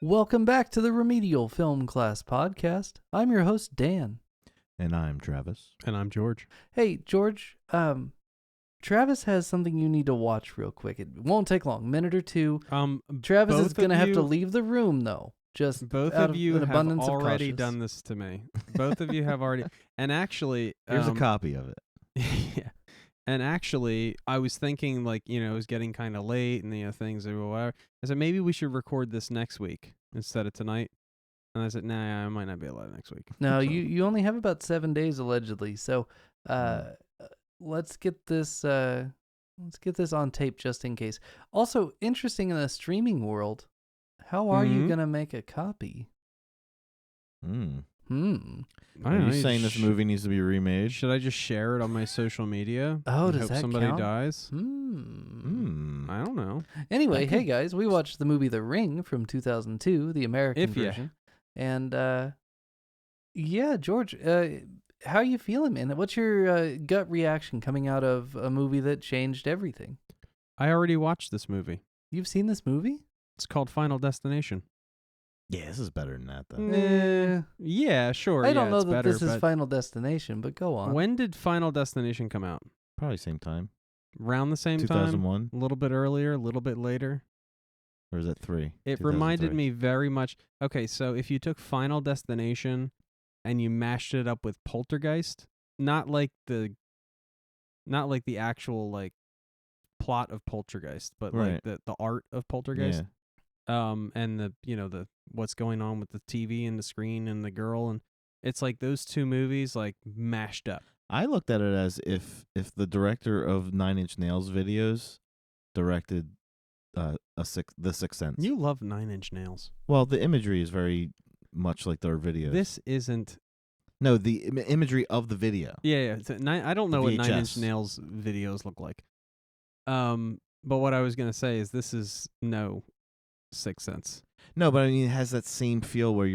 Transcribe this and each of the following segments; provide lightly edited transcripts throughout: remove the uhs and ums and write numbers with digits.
Welcome back to the Remedial Film Class Podcast. I'm your host, Dan. And I'm Travis. And I'm George. Hey, George, Travis has something you need to watch real quick. It won't take long, minute or two. Travis is going to have to leave the room, though. Just both out of you an have abundance already of done this to me. Both of you have already. And actually, Here's a copy of it. Yeah. And actually, I was thinking, like, it was getting kind of late and, things or whatever. I said, maybe we should record this next week instead of tonight. And I said, nah, I might not be alive next week. No, So- you only have about 7 days, allegedly. So let's get this on tape just in case. Also, interesting in the streaming world, how are you going to make a copy? I Are don't know, you saying this movie needs to be remade? Should I just share it on my social media? Oh, and does hope that somebody count? dies? I I don't know. Anyway, Okay. hey guys, we watched the movie The Ring from 2002, the American If ya. version. And yeah, George, how you feeling, man? What's your gut reaction coming out of a movie that changed everything? I already watched this movie. You've seen this movie? It's called Final Destination. Yeah, this is better than that, though. Yeah, sure. I don't know it's that better, this is but Final Destination, but go on. when did Final Destination come out? Probably same time. Around the same time? 2001? A little bit earlier, a little bit later. Or is that 3? It reminded 2003. me very much. Okay, so if you took Final Destination and you mashed it up with Poltergeist, not like the actual like plot of Poltergeist, but like Right. the art of Poltergeist. Yeah. And the what's going on with the TV and the screen and the girl, and it's like those two movies like mashed up. I looked at it as if the director of 9 Inch Nails videos directed The Sixth Sense. You love 9 Inch Nails. Well, the imagery is very much like their videos. This isn't. No, the imagery of the video. Yeah. I don't know what 9 Inch VHS. Nails videos look like. But what I was gonna say is this is no Sixth Sense. No, but I mean, it has that same feel where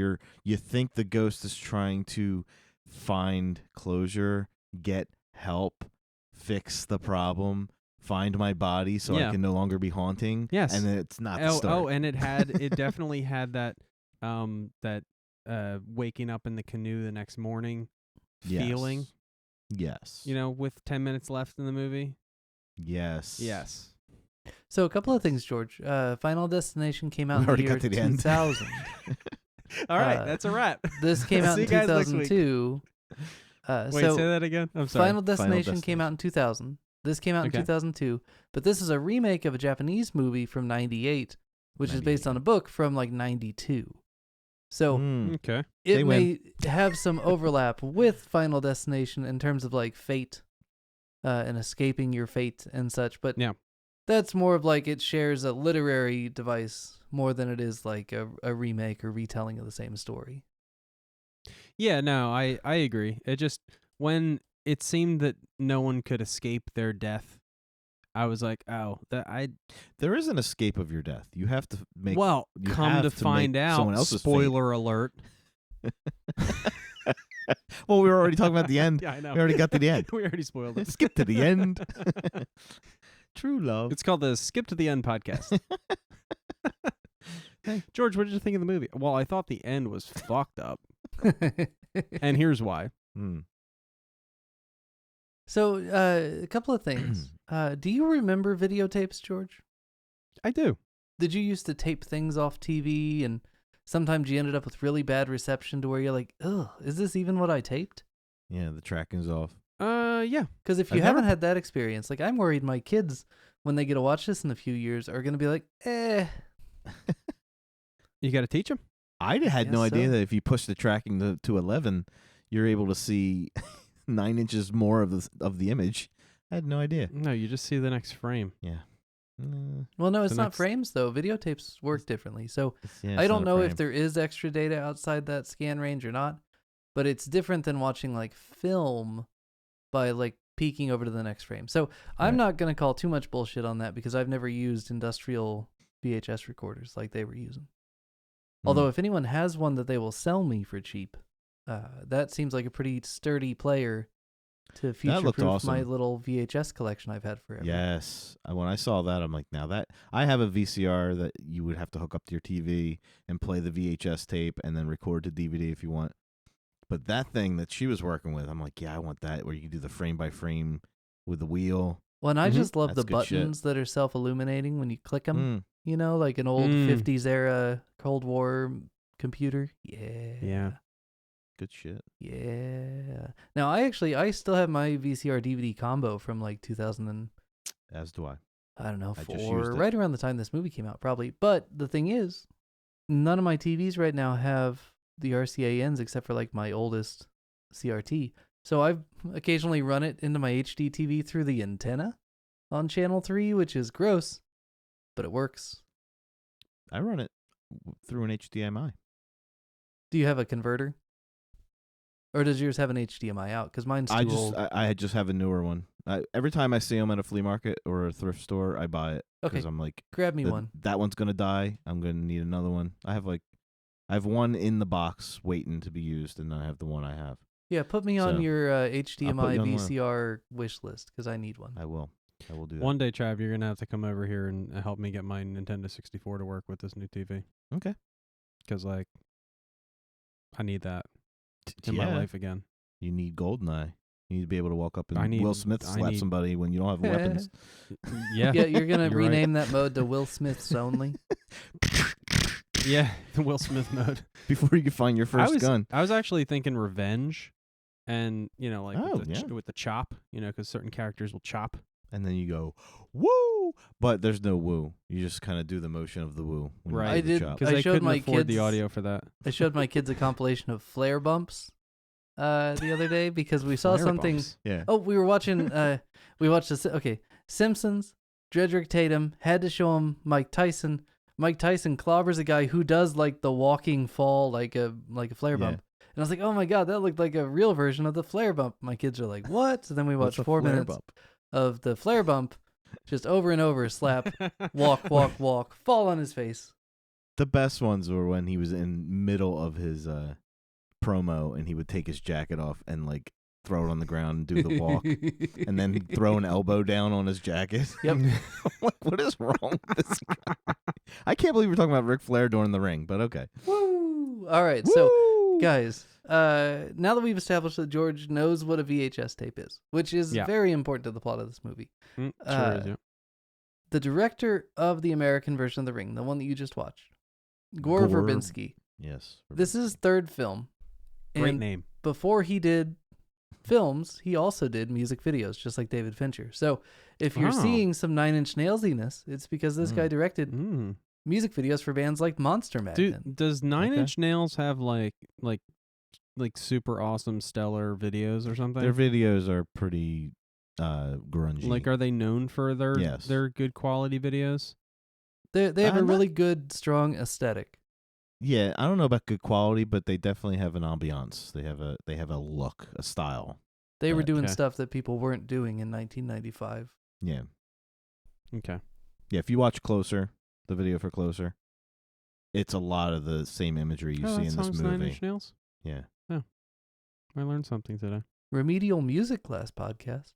you think the ghost is trying to find closure, get help, fix the problem, find my body so Yeah. I can no longer be haunting. Yes. And then it's not the start. Oh, and it definitely had that waking up in the canoe the next morning feeling. Yes. With 10 minutes left in the movie. Yes. Yes. So a couple of things, George. Final Destination came out We in the already year got to the end. 2000. All right, Uh, that's a wrap. This came out See in you guys next week. 2002. Wait, so say that again. I'm sorry. Final Destination came out in 2000. This came out Okay. in 2002, but this is a remake of a Japanese movie from 98, which is based on a book from like 92. So Okay. it They may have some overlap with Final Destination in terms of like fate and escaping your fate and such, but Yeah. that's more of like it shares a literary device more than it is like a remake or retelling of the same story. Yeah, no, I agree. It just when it seemed that no one could escape their death, I was like, oh, There is an escape of your death. You have to make. well, you come have to to find make out, someone else's fate. spoiler alert. Well, we were already talking about the end. Yeah, I know. We already got to the end. We already spoiled it. Skip to the end. True love. It's called the Skip to the End podcast. Hey, George, what did you think of the movie? Well, I thought the end was fucked up. And here's why. So, a couple of things. Do you remember videotapes, George? I do. Did you used to tape things off TV and sometimes you ended up with really bad reception to where you're like, ugh, is this even what I taped? Yeah, the tracking's off. Yeah. Because if you I've haven't never- had that experience, like I'm worried my kids, when they get to watch this in a few years, are going to be like, You got to teach them. I had no Guess idea so. that if you push the tracking to 11, you're able to see 9 inches more of the image. I had no idea. No, you just see the next frame. Yeah. Well, no, it's The not next- frames, though. Videotapes work differently. So Yeah, I it's don't not a know if frame. there is extra data outside that scan range or not, but it's different than watching like film by like peeking over to the next frame. So I'm Right. not going to call too much bullshit on that because I've never used industrial VHS recorders like they were using. Although if anyone has one that they will sell me for cheap, that seems like a pretty sturdy player to future-proof awesome. my little VHS collection I've had forever. Yes. When I saw that, I'm like, now that I have a VCR that you would have to hook up to your TV and play the VHS tape and then record to DVD if you want. But that thing that she was working with, I'm like, yeah, I want that where you can do the frame by frame with the wheel. Well, and I just love That's the good shit. buttons that are self-illuminating when you click them. You know, like an old 50s era Cold War computer. Yeah. Good shit. Yeah. Now, I still have my VCR DVD combo from like 2000 and As do I. I don't know, I just 4, used it. right around the time this movie came out, probably. But the thing is, none of my TVs right now have the RCA ends except for like my oldest CRT. So I've occasionally run it into my HD TV through the antenna on channel 3, which is gross, but it works. I run it through an HDMI. Do you have a converter? Or does yours have an HDMI out? Because mine's too old. I just have a newer one. Every time I see them at a flea market or a thrift store, I buy it Okay, because I'm like, grab me one. that one's gonna die. I'm gonna need another one. I have one in the box waiting to be used, and then I have the one I have. Yeah, put me on So, your I'll HDMI put you on the- VCR wish list because I need one. I will do that. One day, Trav, you're gonna have to come over here and help me get my Nintendo 64 to work with this new TV. Okay. Because like, I need that in my life again. You need GoldenEye. You need to be able to walk up and I need- Will Smith I slap need- somebody when you don't have weapons. Yeah. Yeah, you're gonna You're right. rename that mode to Will Smith's only. Yeah, the Will Smith mode. Before you can find your first gun. I was actually thinking revenge, and like Oh, with, the with the chop, because certain characters will chop. And then you go, woo! But there's no woo. You just kind of do the motion of the woo. When you Right. do the I did- chop. Because I they showed couldn't my afford the kids- audio for that. I showed my kids a compilation of flare bumps the other day because we saw Flare something. bumps. Yeah. Oh, we were watching. We watched this. Okay, Simpsons. Dredrick Tatum had to show him Mike Tyson. Mike Tyson clobbers a guy who does like the walking fall, like a flare Yeah. bump. And I was like, oh my god, that looked like a real version of the flare bump. My kids are like, what? So then we What's watched a 4 flare minutes bump? of the flare bump, just over and over, slap, walk, walk, walk, fall on his face. The best ones were when he was in middle of his promo and he would take his jacket off and like throw it on the ground and do the walk and then he'd throw an elbow down on his jacket. Yep. I'm like, what is wrong with this guy? I can't believe we're talking about Ric Flair during the ring, but okay. Woo! All right, so Woo! guys, now that we've established that George knows what a VHS tape is, which is Yeah. very important to the plot of this movie. Sure is, yeah. The director of the American version of The Ring, the one that you just watched, Gore Gore. Verbinski. Yes. This is his third film. Great And name. before he did films, he also did music videos, just like David Fincher. So if you're Wow. seeing some Nine Inch Nailsiness, it's because this guy directed Mm. music videos for bands like Monster Magnet. Dude, does Nine Okay. Inch Nails have like super awesome stellar videos or something? Their videos are pretty grungy. Like, are they known for their Yes. their good quality videos? They have a not- really good, strong aesthetic. Yeah, I don't know about good quality, but they definitely have an ambiance. They have a look, a style. They were doing Okay. stuff that people weren't doing in 1995. Yeah. Okay. Yeah, if you watch Closer, the video for Closer, it's a lot of the same imagery you Oh, see that in this song's Nine movie. Inch Nails. Yeah. I learned something today. Remedial Music Class podcast.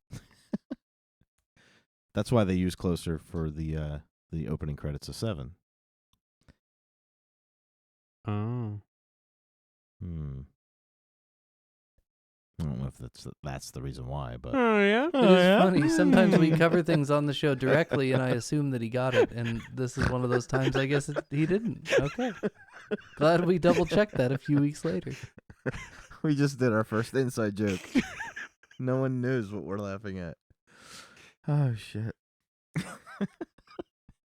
That's why they use Closer for the opening credits of 7. Oh. I don't know if that's the reason why, but Oh yeah. It is funny. Sometimes we cover things on the show directly, and I assume that he got it. And this is one of those times I guess he didn't. Okay. Glad we double-checked that a few weeks later. we just did our first inside joke. No one knows what we're laughing at. Oh shit.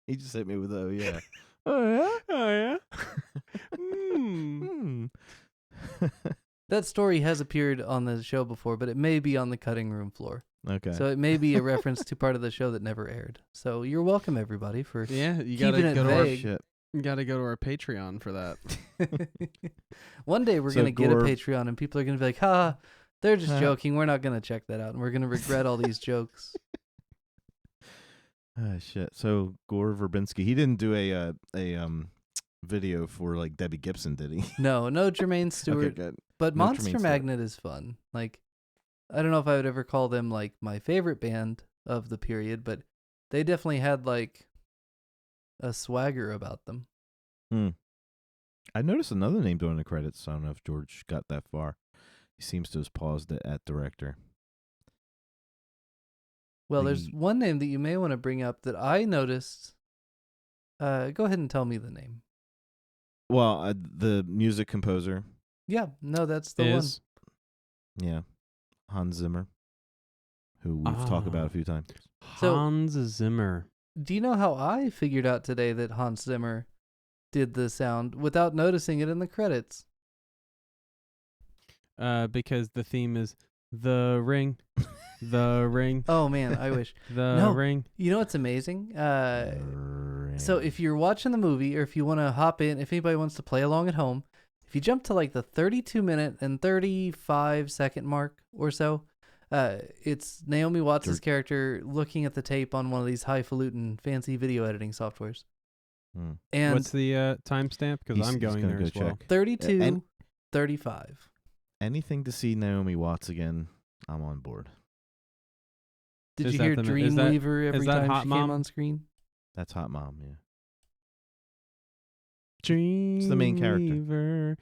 He just hit me with oh yeah. Oh yeah. Oh yeah. Mm. That story has appeared on the show before, but it may be on the cutting room floor. Okay. So it may be a reference to part of the show that never aired. So you're welcome, everybody, for Yeah, you keeping gotta it go to our vague. shit. you gotta go to our Patreon for that. One day we're So going to get a Gore- Patreon and people are going to be like, ha, they're just Huh. joking. We're not going to check that out. And we're going to regret all these jokes. Oh shit. So Gore Verbinski, he didn't do a video for like Debbie Gibson, did he? No Jermaine Stewart. Okay, good. But No Monster Jermaine Stewart. Magnet is fun. Like, I don't know if I would ever call them like my favorite band of the period, but they definitely had like a swagger about them. I noticed another name during the credits. I don't know if George got that far. He seems to have paused it at director. Well, there's The- one name that you may want to bring up that I noticed. Go ahead and tell me the name. Well, the music composer, Yeah, no, that's the Is yeah, Hans Zimmer, who we've talked about a few times. So- Hans Zimmer. one. Do you know how I figured out today that Hans Zimmer did the sound without noticing it in the credits? Because the theme is the ring, the ring, Oh man, I wish. the No. ring. You know what's amazing? So if you're watching the movie, or if you want to hop in, if anybody wants to play along at home, if you jump to like the 32-minute and 35-second mark or so, it's Naomi Watts' character looking at the tape on one of these highfalutin fancy video editing softwares. And What's the timestamp? Because I'm going gonna there go as well. check. 32, 35. Anything to see Naomi Watts again, I'm on board. Did Is you that hear is that- Dreamweaver every that time Hot she Mom? came on screen? That's Hot Mom, yeah. Dreamer, the main character.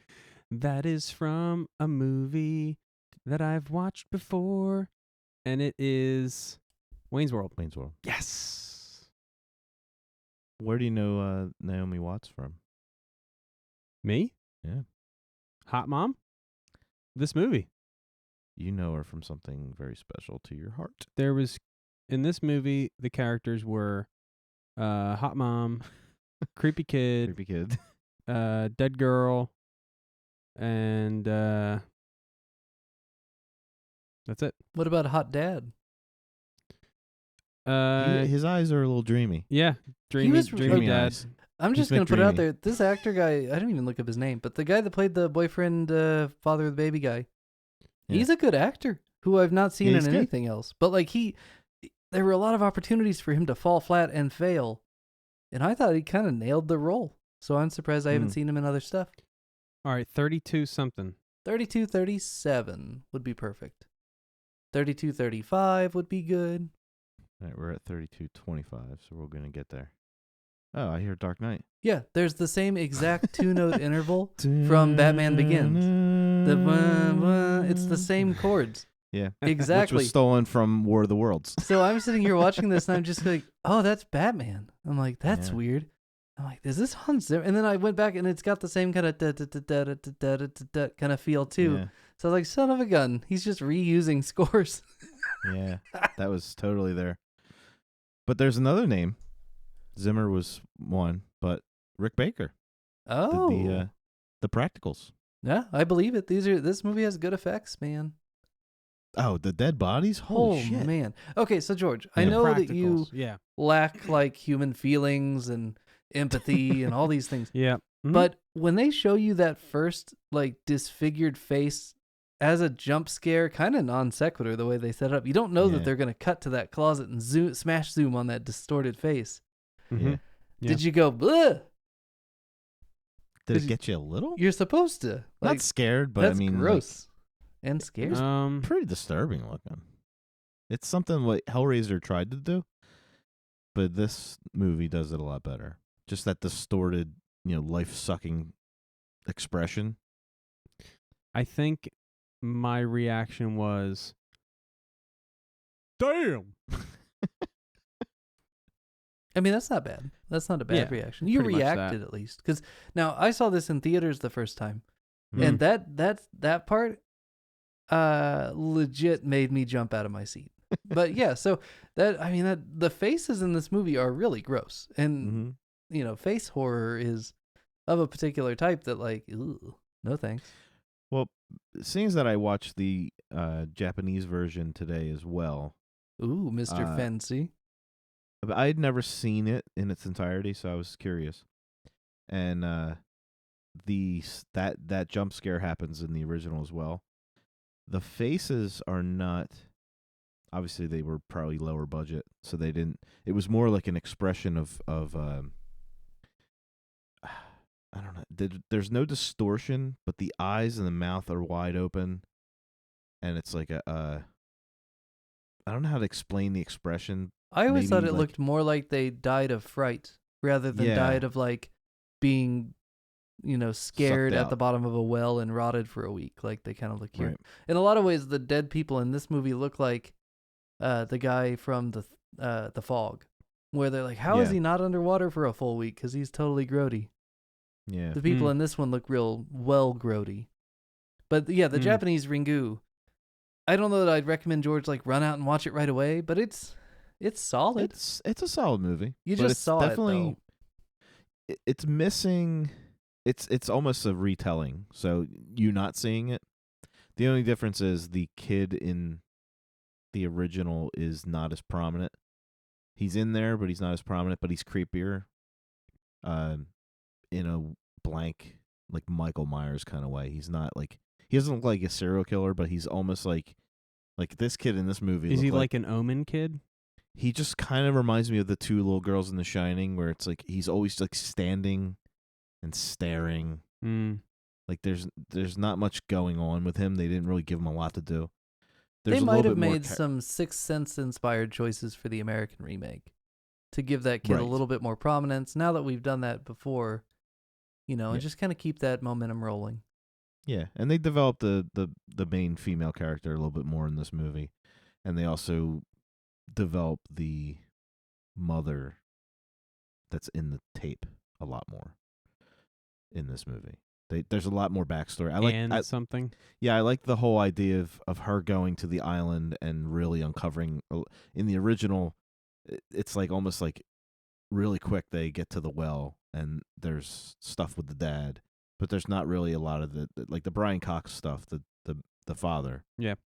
That is from a movie that I've watched before, and it is Wayne's World. Wayne's World. Yes. Where do you know Naomi Watts from? Me? Yeah. Hot Mom? This movie. You know her from something very special to your heart. There was, in this movie, the characters were Hot Mom, Creepy Kid, Creepy kid. Dead Girl, and that's it. What about Hot Dad? His eyes are a little dreamy. Yeah, dreamy, was dreamy Dreamy dad. eyes. I'm He's just going to put it out McDreamy. there. This actor guy, I didn't even look up his name, but the guy that played the boyfriend, father of the baby guy, Yeah. he's a good actor who I've not seen Yeah, in he's good. anything else. But like there were a lot of opportunities for him to fall flat and fail. And I thought he kind of nailed the role. So I'm surprised I haven't seen him in other stuff. All right, 32 something. 32, 37 would be perfect. 32, 35 would be good. All right, we're at 32:25, so we're going to get there. Oh, I hear Dark Knight. Yeah, there's the same exact 2-note interval from Batman Begins. The blah, blah, it's the same chords. Yeah. Exactly. Which was stolen from War of the Worlds. So I'm sitting here watching this and I'm just like, oh, that's Batman. I'm like, that's Yeah. weird. I'm like, is this Hans Zimmer? And then I went back and it's got the same kind of kind of feel too. Yeah. So I was like, son of a gun. He's just reusing scores. Yeah. That was totally there. But there's another name. Zimmer was one, but Rick Baker Oh. did the practicals. Yeah, I believe it. This movie has good effects, man. Oh, the dead bodies? Holy Oh shit. man. Okay, so George, I Yeah. know that you Yeah. lack like human feelings and empathy and all these things. Yeah. Mhm. But when they show you that first like disfigured face as a jump scare, kind of non sequitur the way they set it up, you don't know Yeah. that they're going to cut to that closet and smash zoom on that distorted face. Mhm. Yeah. Did you go, bleh? Did Did it get you a little? You're supposed to. Not Like, scared, but that's I mean, like, gross and scary. pretty disturbing looking. It's something what Hellraiser tried to do, but this movie does it a lot better. Just that distorted, life-sucking expression. I think my reaction was, damn. I mean, that's not bad. That's not a bad Yeah, reaction. You pretty much that. reacted at least. Because now I saw this in theaters the first time. Mm. And that part legit made me jump out of my seat. But yeah, so the faces in this movie are really gross. And Mm-hmm. face horror is of a particular type that like, ooh, no thanks. Well, seeing as that I watched the Japanese version today as well, Ooh, Mr. Fancy. but I had never seen it in its entirety, so I was curious. And that jump scare happens in the original as well. The faces are not. Obviously, they were probably lower budget, so they didn't. It was more like an expression of I don't know. There's no distortion, but the eyes and the mouth are wide open, and it's like I don't know how to explain the expression. I always thought Maybe, it like- looked more like they died of fright rather than Yeah. died of like being, scared Sucked at out. the bottom of a well and rotted for a week, like they kind of look here. Right. In a lot of ways, the dead people in this movie look like the guy from the Fog, where they're like, "How is Yeah. he not underwater for a full week? Because he's totally grody." Yeah. The people in this one look real well grody. But yeah, the Japanese Ringu, I don't know that I'd recommend George like run out and watch it right away, but it's solid. It's a solid movie. You but just it's saw it, definitely, it's missing. It's almost a retelling. So you not seeing it. The only difference is the kid in the original is not as prominent. He's in there, but he's not as prominent. But he's creepier. In a blank, like Michael Myers kind of way. He's not like, he doesn't look like a serial killer, but he's almost like this kid in this movie. Is he looked like an Omen kid? He just kind of reminds me of the two little girls in The Shining, where it's like he's always like standing and staring. Like there's not much going on with him. They didn't really give him a lot to do. There's They a might little have bit more made some Sixth Sense inspired choices for the American remake to give that kid a Right. little bit more prominence. Now that we've done that before, Yeah. and just kind of keep that momentum rolling. Yeah, and they developed the main female character a little bit more in this movie, and they also developed the mother that's in the tape a lot more in this movie. There's a lot more backstory. Something. I like the whole idea of her going to the island and really uncovering. In the original, it's like almost like really quick they get to the well and there's stuff with the dad, but there's not really a lot of the Brian Cox stuff. The father,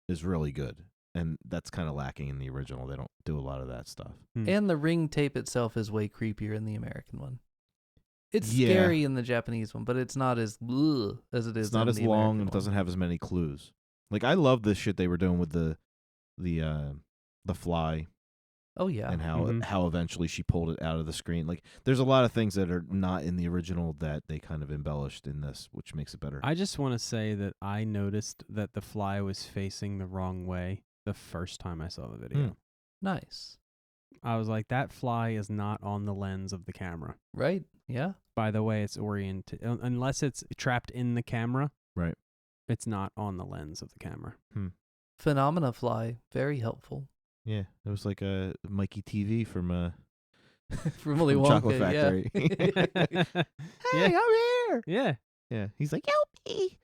is really good, and that's kind of lacking in the original. They don't do a lot of that stuff. And the Ring tape itself is way creepier in the American one. It's Yeah. scary in the Japanese one, but it's not as ugh as it is. It's not in as the long American and it one. doesn't have as many clues. Like I love this shit they were doing with the fly. Oh yeah, And how eventually she pulled it out of the screen. Like there's a lot of things that are not in the original that they kind of embellished in this, which makes it better. I just want to say that I noticed that the fly was facing the wrong way the first time I saw the video. nice, I was like, that fly is not on the lens of the camera. right? Yeah, By the way it's oriented, unless it's trapped in the camera. Right. It's not on the lens of the camera. Phenomena Fly, very helpful. Yeah, it was like a Mikey TV from From Willy Wonka, Chocolate Factory. Yeah. Hey, I'm here. Yeah. Yeah, he's like, help me.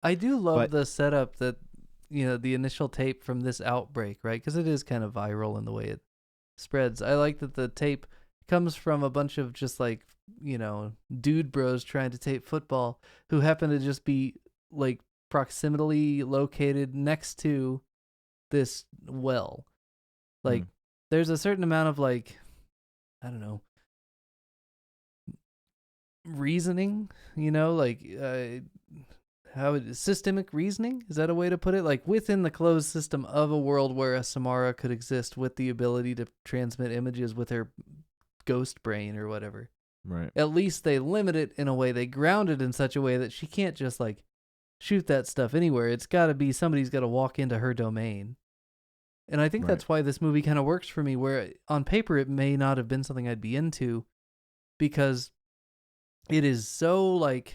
I do love But- the setup that, the initial tape from this outbreak, right? Because it is kind of viral in the way it spreads. I like that the tape comes from a bunch of just like, dude bros trying to tape football who happen to just be like proximately located next to this well. Like, there's a certain amount of like, I don't know, reasoning, systemic reasoning, is that a way to put it? Like within the closed system of a world where a Samara could exist with the ability to transmit images with her ghost brain or whatever. Right. At least they limit it in a way, they ground it in such a way that she can't just like shoot that stuff anywhere. It's got to be somebody's got to walk into her domain. And I think that's why this movie kind of works for me, where on paper it may not have been something I'd be into, because it is so like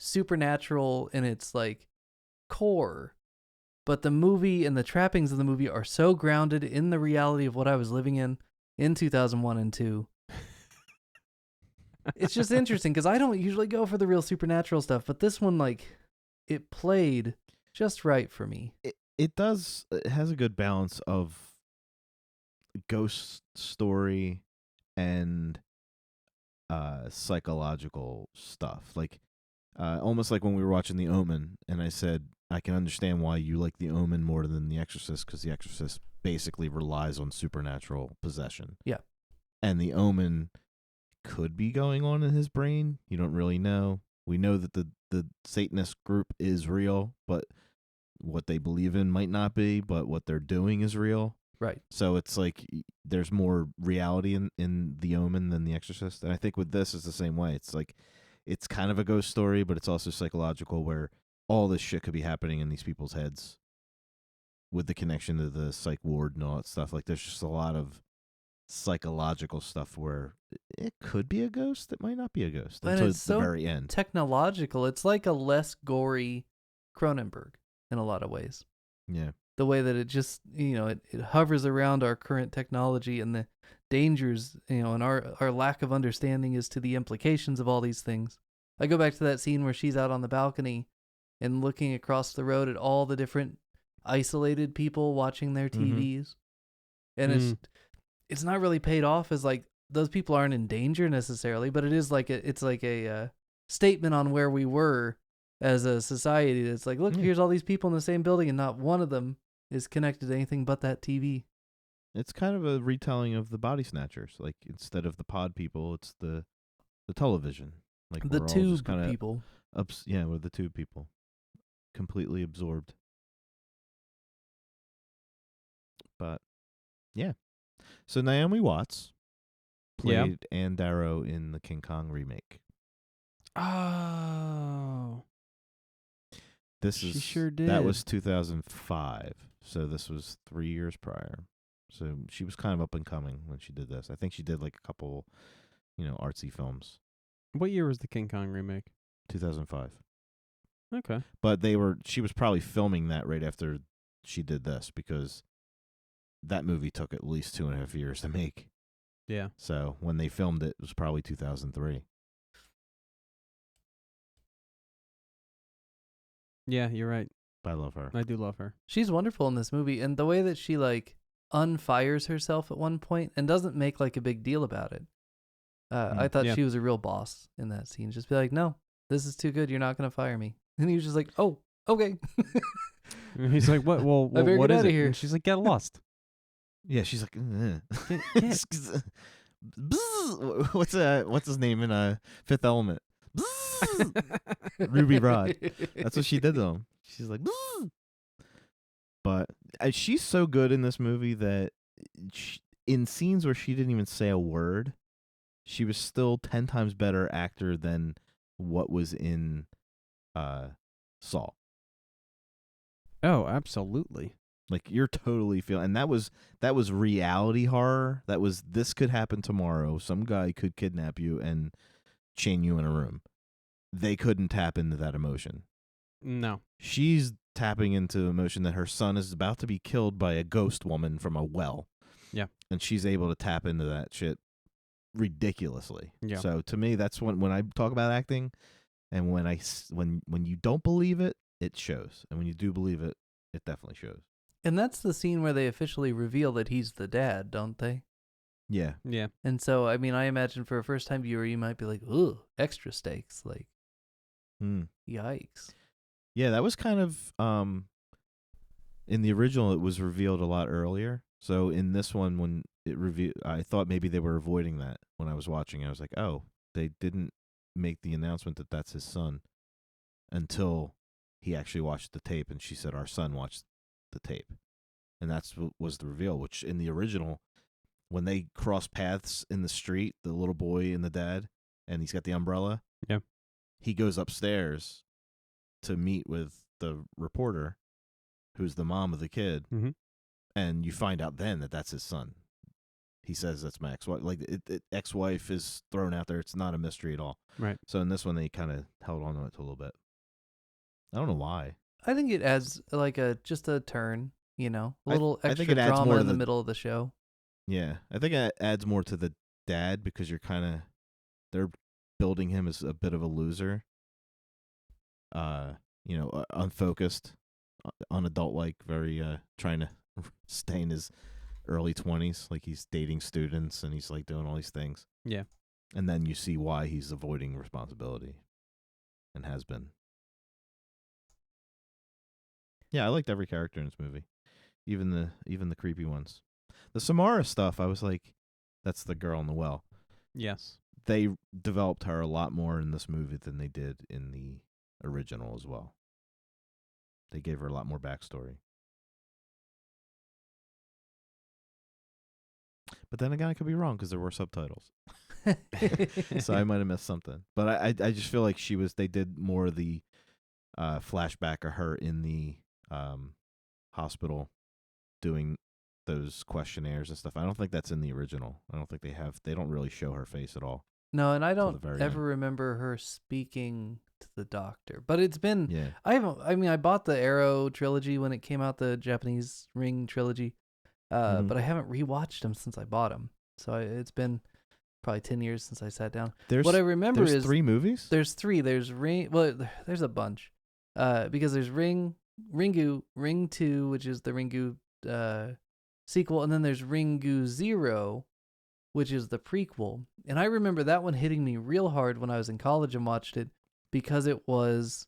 supernatural in its like core, but the movie and the trappings of the movie are so grounded in the reality of what I was living in 2001 and 2. It's just interesting because I don't usually go for the real supernatural stuff, but this one, like, it played just right for me. It does. It has a good balance of ghost story and psychological stuff. Like almost like when we were watching The Omen, and I said I can understand why you like The Omen more than The Exorcist, because The Exorcist basically relies on supernatural possession. Yeah, and The Omen could be going on in his brain. You don't really know. We know that the Satanist group is real, but what they believe in might not be, but what they're doing is real. right. So it's like there's more reality in The Omen than The Exorcist. And I think with this is the same way. It's like it's kind of a ghost story, but it's also psychological, where all this shit could be happening in these people's heads with the connection to the psych ward and all that stuff. Like, there's just a lot of psychological stuff where it could be a ghost, it might not be a ghost But until it's the so very end. technological. It's like a less gory Cronenberg in a lot of ways. Yeah. The way that it just, it hovers around our current technology and the dangers, and our lack of understanding as to the implications of all these things. I go back to that scene where she's out on the balcony and looking across the road at all the different isolated people watching their TVs. And it's not really paid off as like those people aren't in danger necessarily, but it is like it's like a statement on where we were as a society. It's like, look, here's all these people in the same building and not one of them is connected to anything but that TV. It's kind of a retelling of the Body Snatchers. Like, instead of the pod people, it's the television. Like, The we're all tube just kinda people. we're the tube people. Completely absorbed. But, yeah. So Naomi Watts played Ann Darrow in the King Kong remake. Oh. She sure did. That was 2005. So this was 3 years prior. So she was kind of up and coming when she did this. I think she did like a couple, artsy films. What year was the King Kong remake? 2005. Okay. But she was probably filming that right after she did this, because that movie took at least 2.5 years to make. Yeah. So when they filmed it, it was probably 2003. Yeah, you're right. I love her. I do love her. She's wonderful in this movie, and the way that she like unfires herself at one point and doesn't make like a big deal about it. I thought she was a real boss in that scene. Just be like, no, this is too good. You're not going to fire me. And he was just like, oh, okay. And he's like, what? Well, I better what get is outta it? here. And she's like, get lost. Yeah, she's like, Get- what's his name in Fifth Element? Ruby Rod. That's what she did to him. She's like, but she's so good in this movie that in scenes where she didn't even say a word, she was still 10 times better actor than what was in Saw. Oh, absolutely. Like, you're totally feeling, and that was reality horror. That was, this could happen tomorrow. Some guy could kidnap you and chain you in a room. They couldn't tap into that emotion. No. She's tapping into emotion that her son is about to be killed by a ghost woman from a well. Yeah. And she's able to tap into that shit ridiculously. Yeah. So to me, that's when I talk about acting, and when you don't believe it, it shows. And when you do believe it, it definitely shows. And that's the scene where they officially reveal that he's the dad, don't they? Yeah. Yeah. And so, I mean, I imagine for a first-time viewer, you might be like, "Ugh, extra stakes!" Like, yikes. Yeah, that was kind of in the original. It was revealed a lot earlier. So in this one, when it revealed, I thought maybe they were avoiding that. When I was watching, I was like, oh, they didn't make the announcement that that's his son until he actually watched the tape, and she said, our son watched the tape. And that's what was the reveal, which in the original, when they cross paths in the street, the little boy and the dad, and he's got the umbrella. Yeah. He goes upstairs to meet with the reporter, who's the mom of the kid, and you find out then that that's his son. He says that's my ex-wife. Like, ex-wife is thrown out there. It's not a mystery at all. Right. So in this one, they kind of held on to it a little bit. I don't know why. I think it adds like just a turn, a little I extra think it adds drama more to in the the- middle of the show. Yeah, I think it adds more to the dad, because they're building him as a bit of a loser. Unfocused, unadult-like, very trying to stay in his early 20s, like he's dating students and he's like doing all these things. Yeah. And then you see why he's avoiding responsibility, and has been. Yeah, I liked every character in this movie, even the creepy ones. The Samara stuff, I was like, that's the girl in the well. Yes. They developed her a lot more in this movie than they did in the original as well. They gave her a lot more backstory. But then again, I could be wrong, because there were subtitles. So I might have missed something. But I just feel like they did more of the flashback of her in the hospital doing those questionnaires and stuff. I don't think that's in the original. I don't think they don't really show her face at all. No, and I Till don't the very ever end. remember her speaking to the doctor. But it's been Yeah. I bought the Arrow trilogy when it came out, the Japanese Ring trilogy. Mhm. But I haven't rewatched them since I bought them. So it's been probably 10 years since I sat down. There's What I remember there's is 3 movies? there's 3. There's Ring. Well, there's a bunch. Because there's Ringu, Ring 2, which is the Ringu sequel, and then there's Ringu 0, which is the prequel. And I remember that one hitting me real hard when I was in college and watched it because it was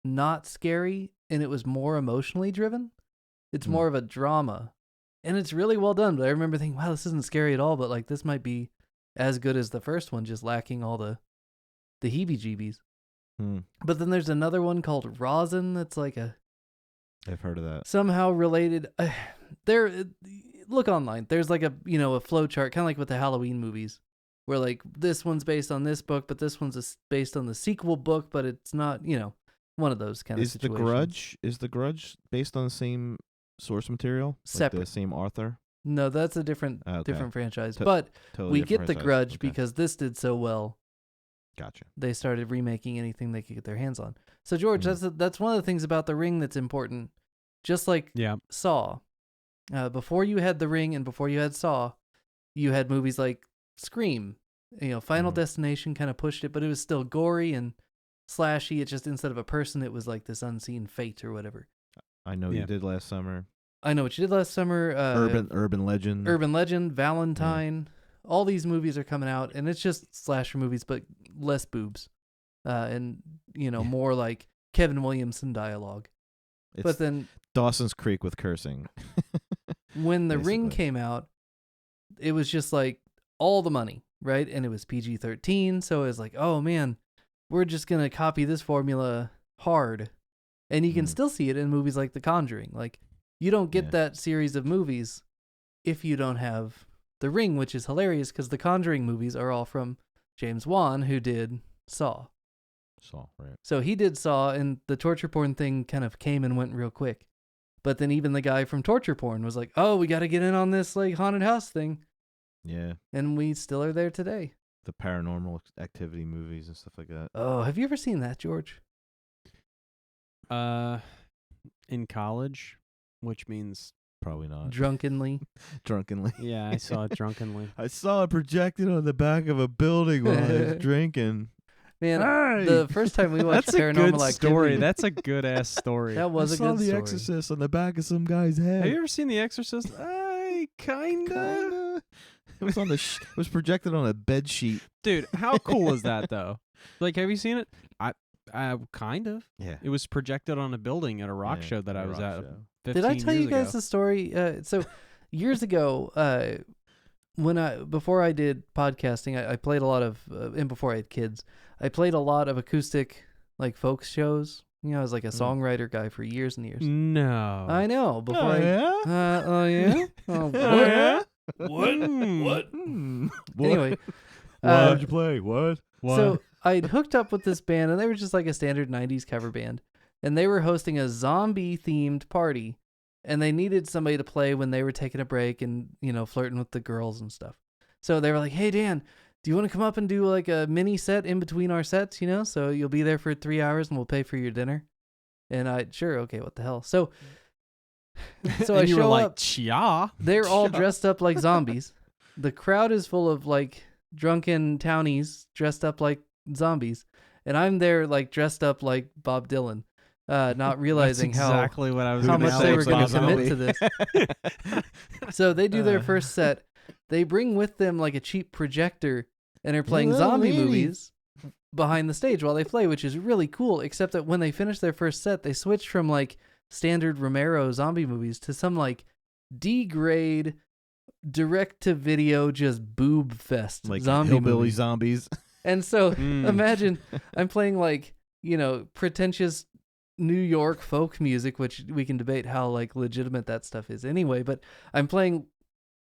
not scary and it was more emotionally driven. It's Hmm. more of a drama. And it's really well done. But I remember thinking, wow, this isn't scary at all, but like this might be as good as the first one, just lacking all the heebie-jeebies. Hmm. But then there's another one called Rosin that's like I've heard of that. somehow related. There, look online. There's like a flow chart, kind of like with the Halloween movies, where like this one's based on this book, but this one's based on the sequel book, but it's not. One of those kind of Is situations. the Grudge based on the same source material? Like Separate. the same author? No, that's a different Okay. franchise. To- But Totally we get different the franchise. Grudge Okay. because this did so well. Gotcha. They started remaking anything they could get their hands on. So George, Mhm. that's one of the things about the Ring that's important. Just like Yeah. Saw, before you had the Ring and before you had Saw, you had movies like Scream. Final Mhm. Destination kind of pushed it, but it was still gory and slashy. It just, instead of a person, it was like this unseen fate or whatever. I know Yeah. you did last summer. I Know What You Did Last Summer. Urban Legend. Urban Legend, Valentine. All these movies are coming out, and it's just slasher movies, but less boobs, and more like Kevin Williamson dialogue. It's But then Dawson's Creek with cursing. when the Ring basically. came out, it was just like all the money, right? And it was PG-13, so it was like, oh man, we're just gonna copy this formula hard, and you can Mhm. still see it in movies like The Conjuring. Like, you don't get Yeah. that series of movies if you don't have The Ring, which is hilarious because the Conjuring movies are all from James Wan, who did Saw. Saw, right. So he did Saw, and the torture porn thing kind of came and went real quick. But then even the guy from torture porn was like, oh, we got to get in on this like haunted house thing. Yeah. And we still are there today. The paranormal activity movies and stuff like that. Oh, have you ever seen that, George? In college, which means Probably not. Drunkenly. Drunkenly. yeah, I saw it drunkenly. I saw it projected on the back of a building while I was drinking. Man, Hey! the first time we watched That's a Paranormal good Activity. story. That's a good ass story. That was I a saw good The story. Exorcist on the back of some guy's head. Have you ever seen The Exorcist? I kinda. Kinda. It was on the. It was projected on a bed sheet. Dude, how cool is that though? Like, have you seen it? I kind of. Yeah. It was projected on a building at a rock Yeah, show that a I was rock at. show. 15 Did I tell years you guys ago. the story? So years ago, before I did podcasting, I played a lot of, and before I had kids, I played a lot of acoustic like folk shows. I was like a songwriter guy for years and years. No. I know. Before yeah. oh yeah. Oh, what? yeah. What? What? Anyway, What'd you play? What? so I'd hooked up with this band, and they were just like a standard '90s cover band, and they were hosting a zombie-themed party, and they needed somebody to play when they were taking a break and flirting with the girls and stuff. So they were like, "Hey Dan, do you want to come up and do like a mini set in between our sets? So you'll be there for 3 hours, and we'll pay for your dinner." And I sure, okay, what the hell? So and I you were show like, up. Chia. They're all dressed up like zombies. The crowd is full of like drunken townies dressed up like zombies. And I'm there like dressed up like Bob Dylan, not realizing That's exactly what I was how gonna much say they were going about to commit zombie. to this. So they do their first set. They bring with them like a cheap projector and are playing Little zombie lady. movies behind the stage while they play, which is really cool, except that when they finish their first set, they switch from like standard Romero zombie movies to some like D-grade direct-to-video just boob fest Like zombie hillbilly movie. zombies. And so Mm. imagine I'm playing like, pretentious New York folk music, which we can debate how like legitimate that stuff is anyway, but I'm playing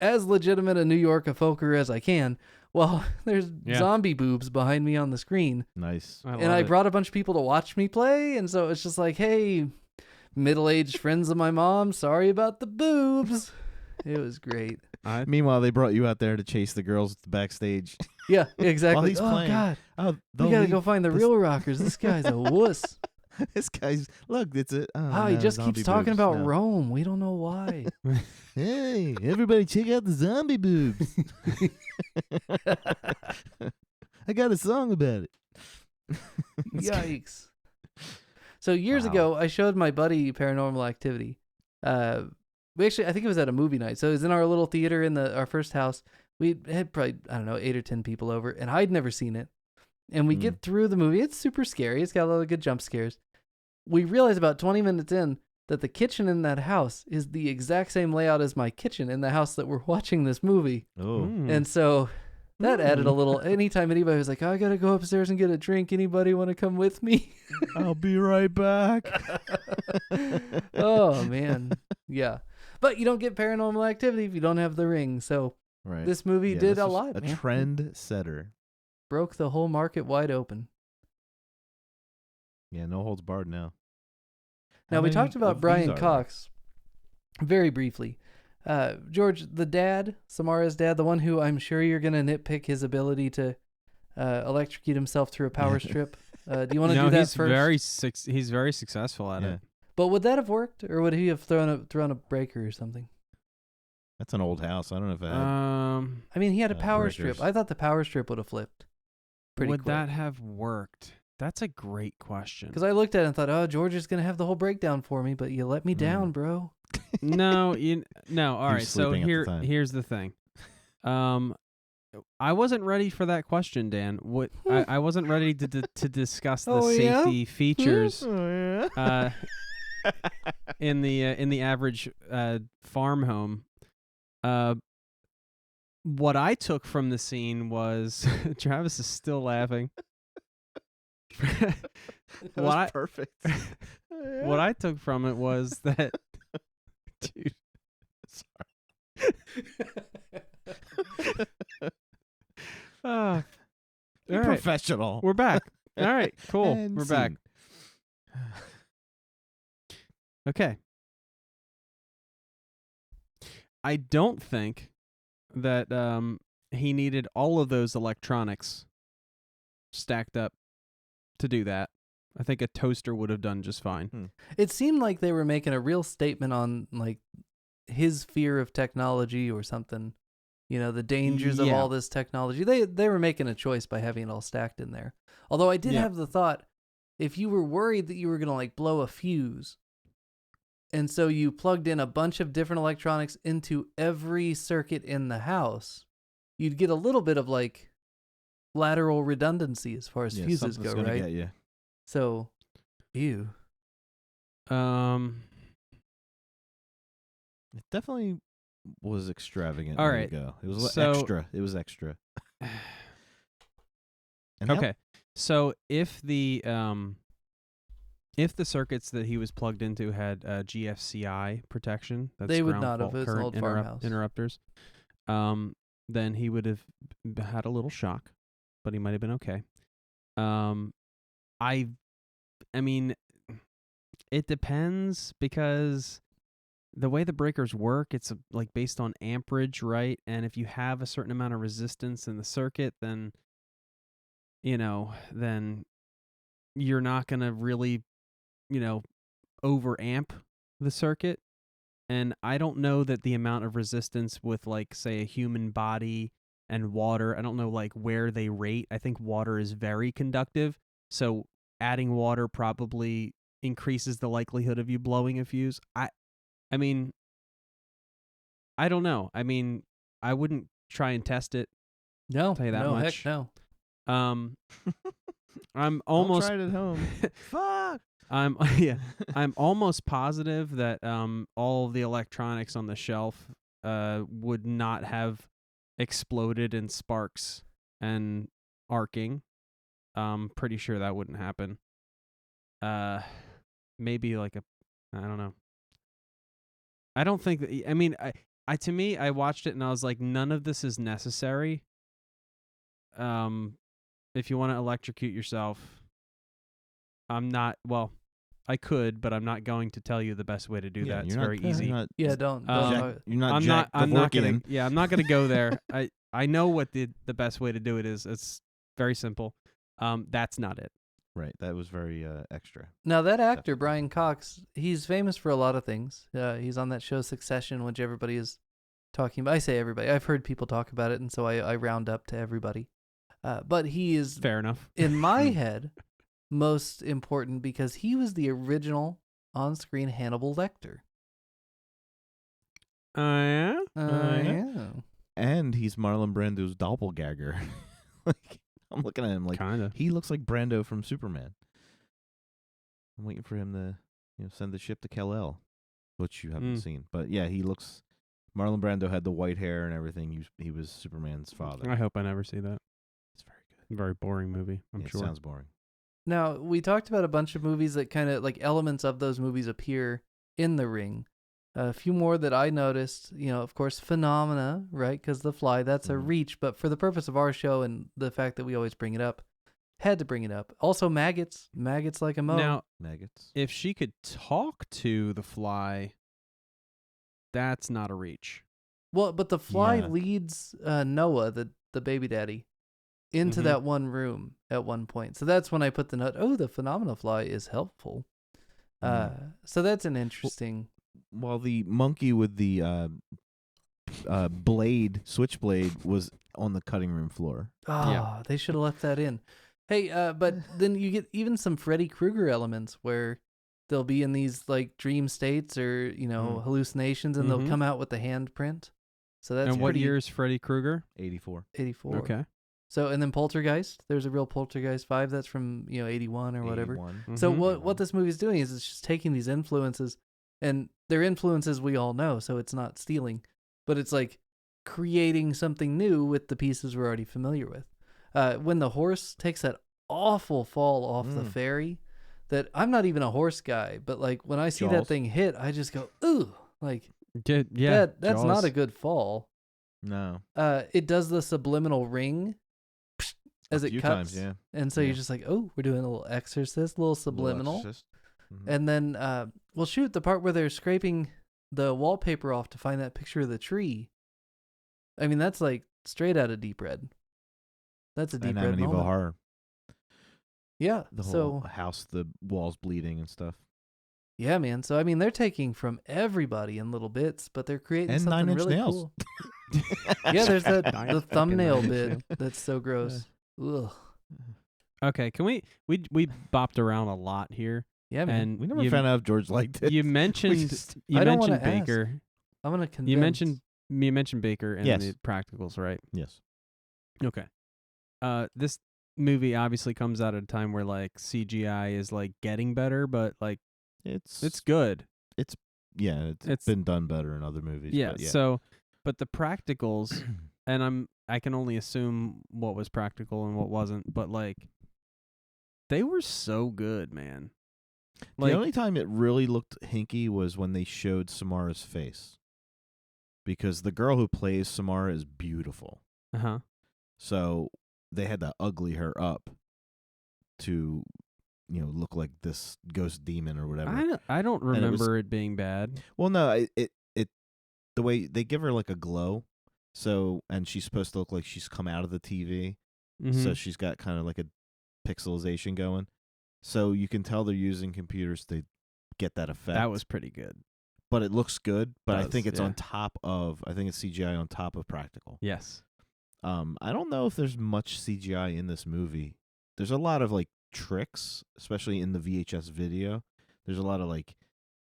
as legitimate a New York folker as I can Well, there's Yeah. zombie boobs behind me on the screen. Nice. And I brought a bunch of people to watch me play, and so it's just like, hey, middle-aged friends of my mom, sorry about the boobs. It was great. Meanwhile, they brought you out there to chase the girls backstage. Yeah, exactly. he's oh, playing. God. Oh, We got to go find the real rockers. This guy's a wuss. This guy's look. It's it. Oh, he just keeps talking about Rome. We don't know why. Hey, everybody, check out the zombie boobs. I got a song about it. Yikes. So years ago, I showed my buddy Paranormal Activity. We actually, I think it was at a movie night. So it was in our little theater in our first house. We had probably, I don't know, 8 or 10 people over, and I'd never seen it. And we get through the movie. It's super scary. It's got a lot of good jump scares. We realize about 20 minutes in that the kitchen in that house is the exact same layout as my kitchen in the house that we're watching this movie. Oh. And so that added a little, anytime anybody was like, oh, I got to go upstairs and get a drink. Anybody want to come with me? I'll be right back. Oh, man. Yeah. But you don't get Paranormal Activity if you don't have the ring. So Right. this movie did a lot, A man. trend setter. Broke the whole market wide open. Yeah, no holds barred now. Now, we talked about Brian Cox very briefly. George, the dad, Samara's dad, the one who I'm sure you're going to nitpick his ability to electrocute himself through a power strip. Do you want to do that first? He's very successful at it. But would that have worked, or would he have thrown a breaker or something? That's an old house. I don't know if it had. I mean, he had a power breakers. strip. I thought the power strip would have flipped. Would that have worked? That's a great question. Because I looked at it and thought, oh, George is going to have the whole breakdown for me, but you let me down, bro. No. All right. So here's the thing. I wasn't ready for that question, Dan. I wasn't ready to discuss the safety features in the average farm home. What I took from the scene was Travis is still laughing. That was perfect. What I took from it was that, dude. Sorry. You're professional. We're back. All right, cool. And We're back. Okay. I don't think that he needed all of those electronics stacked up to do that. I think a toaster would have done just fine. It seemed like they were making a real statement on like his fear of technology or something. You know, the dangers of all this technology. They were making a choice by having it all stacked in there. Although I did have the thought, if you were worried that you were going to like blow a fuse, and so you plugged in a bunch of different electronics into every circuit in the house, you'd get a little bit of like lateral redundancy as far as fuses go, right? Get you. So, ew. It definitely was extravagant. All There right. you go. It was So- extra. It was extra. And Okay. So if the circuits that he was plugged into had GFCI protection, that's They would ground not have. fault It's an current old farmhouse. interrupters, then he would have had a little shock, but he might have been okay. I mean, it depends because the way the breakers work, it's like based on amperage, right? And if you have a certain amount of resistance in the circuit, then then you're not going to really, overamp the circuit. And I don't know that the amount of resistance with, like, say, a human body and water, I don't know, like, where they rate. I think water is very conductive. So adding water probably increases the likelihood of you blowing a fuse. I mean, I don't know. I mean, I wouldn't try and test it. No, I'll tell you that no, much. heck no. I'm Don't almost try it at home. Fuck. I'm almost positive that all the electronics on the shelf would not have exploded in sparks and arcing. Pretty sure that wouldn't happen. Maybe like I don't know. I don't think that, I mean, to me, I watched it and I was like, none of this is necessary. if you want to electrocute yourself, I could, but I'm not going to tell you the best way to do that. It's very easy. You're not, Yeah, don't. you're not I'm Jack not. I'm not gonna. Kevorkian. Yeah, I'm not gonna go there. I know what the best way to do it is. It's very simple. That's not it. Right. That was very extra. Now, that actor, Brian Cox, he's famous for a lot of things. He's on that show Succession, which everybody is talking about. I say everybody. I've heard people talk about it, and so I round up to everybody. But he is, Fair enough. in my head, most important because he was the original on-screen Hannibal Lecter. Yeah. Yeah. And he's Marlon Brando's doppelganger. Like, I'm looking at him like Kind of. he looks like Brando from Superman. I'm waiting for him to send the ship to Kal-El, which you haven't seen. But yeah, he looks. Marlon Brando had the white hair and everything. He was Superman's father. I hope I never see that. It's very good. Very boring movie. I'm sure. It sounds boring. Now, we talked about a bunch of movies that kind of, like, elements of those movies appear in The Ring. A few more that I noticed, of course, Phenomena, right? Because The Fly, that's a reach. But for the purpose of our show and the fact that we always bring it up, had to bring it up. Also, Maggots. Maggots like a mo. Now, Maggots. if she could talk to the Fly, that's not a reach. Well, but The Fly Yeah. leads Noah, the baby daddy, into that one room at one point. So that's when I put the note, the Phenomena Fly is helpful. So that's an interesting... While the monkey with the switchblade was on the cutting room floor. Oh, they should have left that in. Hey, but then you get even some Freddy Krueger elements where they'll be in these like dream states or, hallucinations, and they'll come out with the handprint. So that's And what pretty... year is Freddy Krueger? 84. 84. Okay. So, and then Poltergeist. There's a real Poltergeist 5 that's from, 81 or whatever. 81. So Mhm. what this movie's doing is it's just taking these influences, and they're influences we all know, so it's not stealing, but it's like creating something new with the pieces we're already familiar with. When the horse takes that awful fall off the ferry, that I'm not even a horse guy, but like when I see that Jaws. thing hit, I just go, ooh, like Yeah. that's Jaws. not a good fall. No. It does the subliminal ring as A it few cuts, times, yeah. and so Yeah. you're just like, oh, we're doing a little exorcist, a little subliminal. Exorcist. Mhm. And then, we'll shoot the part where they're scraping the wallpaper off to find that picture of the tree. I mean, that's like straight out of Deep Red. That's a Deep Red Amityville moment. Horror. Yeah. The whole So, house, the walls bleeding and stuff. yeah, man. So, I mean, they're taking from everybody in little bits, but they're creating And something 9 Inch really Nails. cool. Yeah, there's the Fucking thumbnail 9 Inch bit. Nails. That's so gross. Ugh. Okay, can we bopped around a lot here, Yeah, man. and We never found out if George liked it. you mentioned just- I don't wanna Baker. I'm gonna convince. You mentioned Baker and Yes. the practicals, right? Yes. Okay. This movie obviously comes out at a time where like CGI is like getting better, but like it's good. Yeah, it's been done better in other movies. Yeah. But yeah. So, but the practicals, and I can only assume what was practical and what wasn't, but like they were so good, man. Like the only time it really looked hinky was when they showed Samara's face. Because the girl who plays Samara is beautiful. uh-huh. So they had to ugly her up to, look like this ghost demon or whatever. I don't And it was- remember it being bad. Well, no, it the way they give her like a glow. So, and she's supposed to look like she's come out of the TV. Mhm. So she's got kind of like a pixelization going. So you can tell they're using computers to get that effect. That was pretty good. But it looks good. But I Does, think it's yeah. on top of. I think it's CGI on top of practical. Yes. I don't know if there's much CGI in this movie. There's a lot of like tricks, especially in the VHS video. There's a lot of like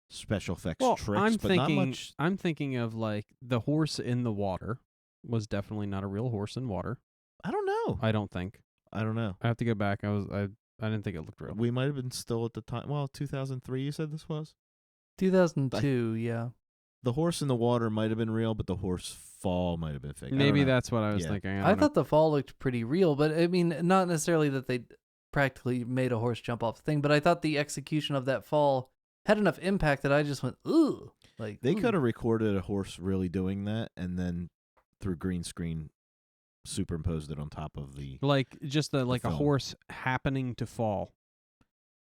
special effects tricks, but not much. I'm thinking of like the horse in the water was definitely not a real horse in water. I don't know. I don't think. I don't know. I have to go back. I didn't think it looked real. We might have been still at the time. Well, 2003. You said this was 2002. Yeah. the horse in the water might have been real, but the horse fall might have been fake. I don't Maybe know. that's what I was Yeah. thinking. I thought the fall looked pretty real, but I mean, not necessarily that they practically made a horse jump off the thing, but I thought the execution of that fall had enough impact that I just went, ooh. Like They ooh. could have recorded a horse really doing that, and then through green screen superimposed it on top of the. Like just a film. horse happening to fall.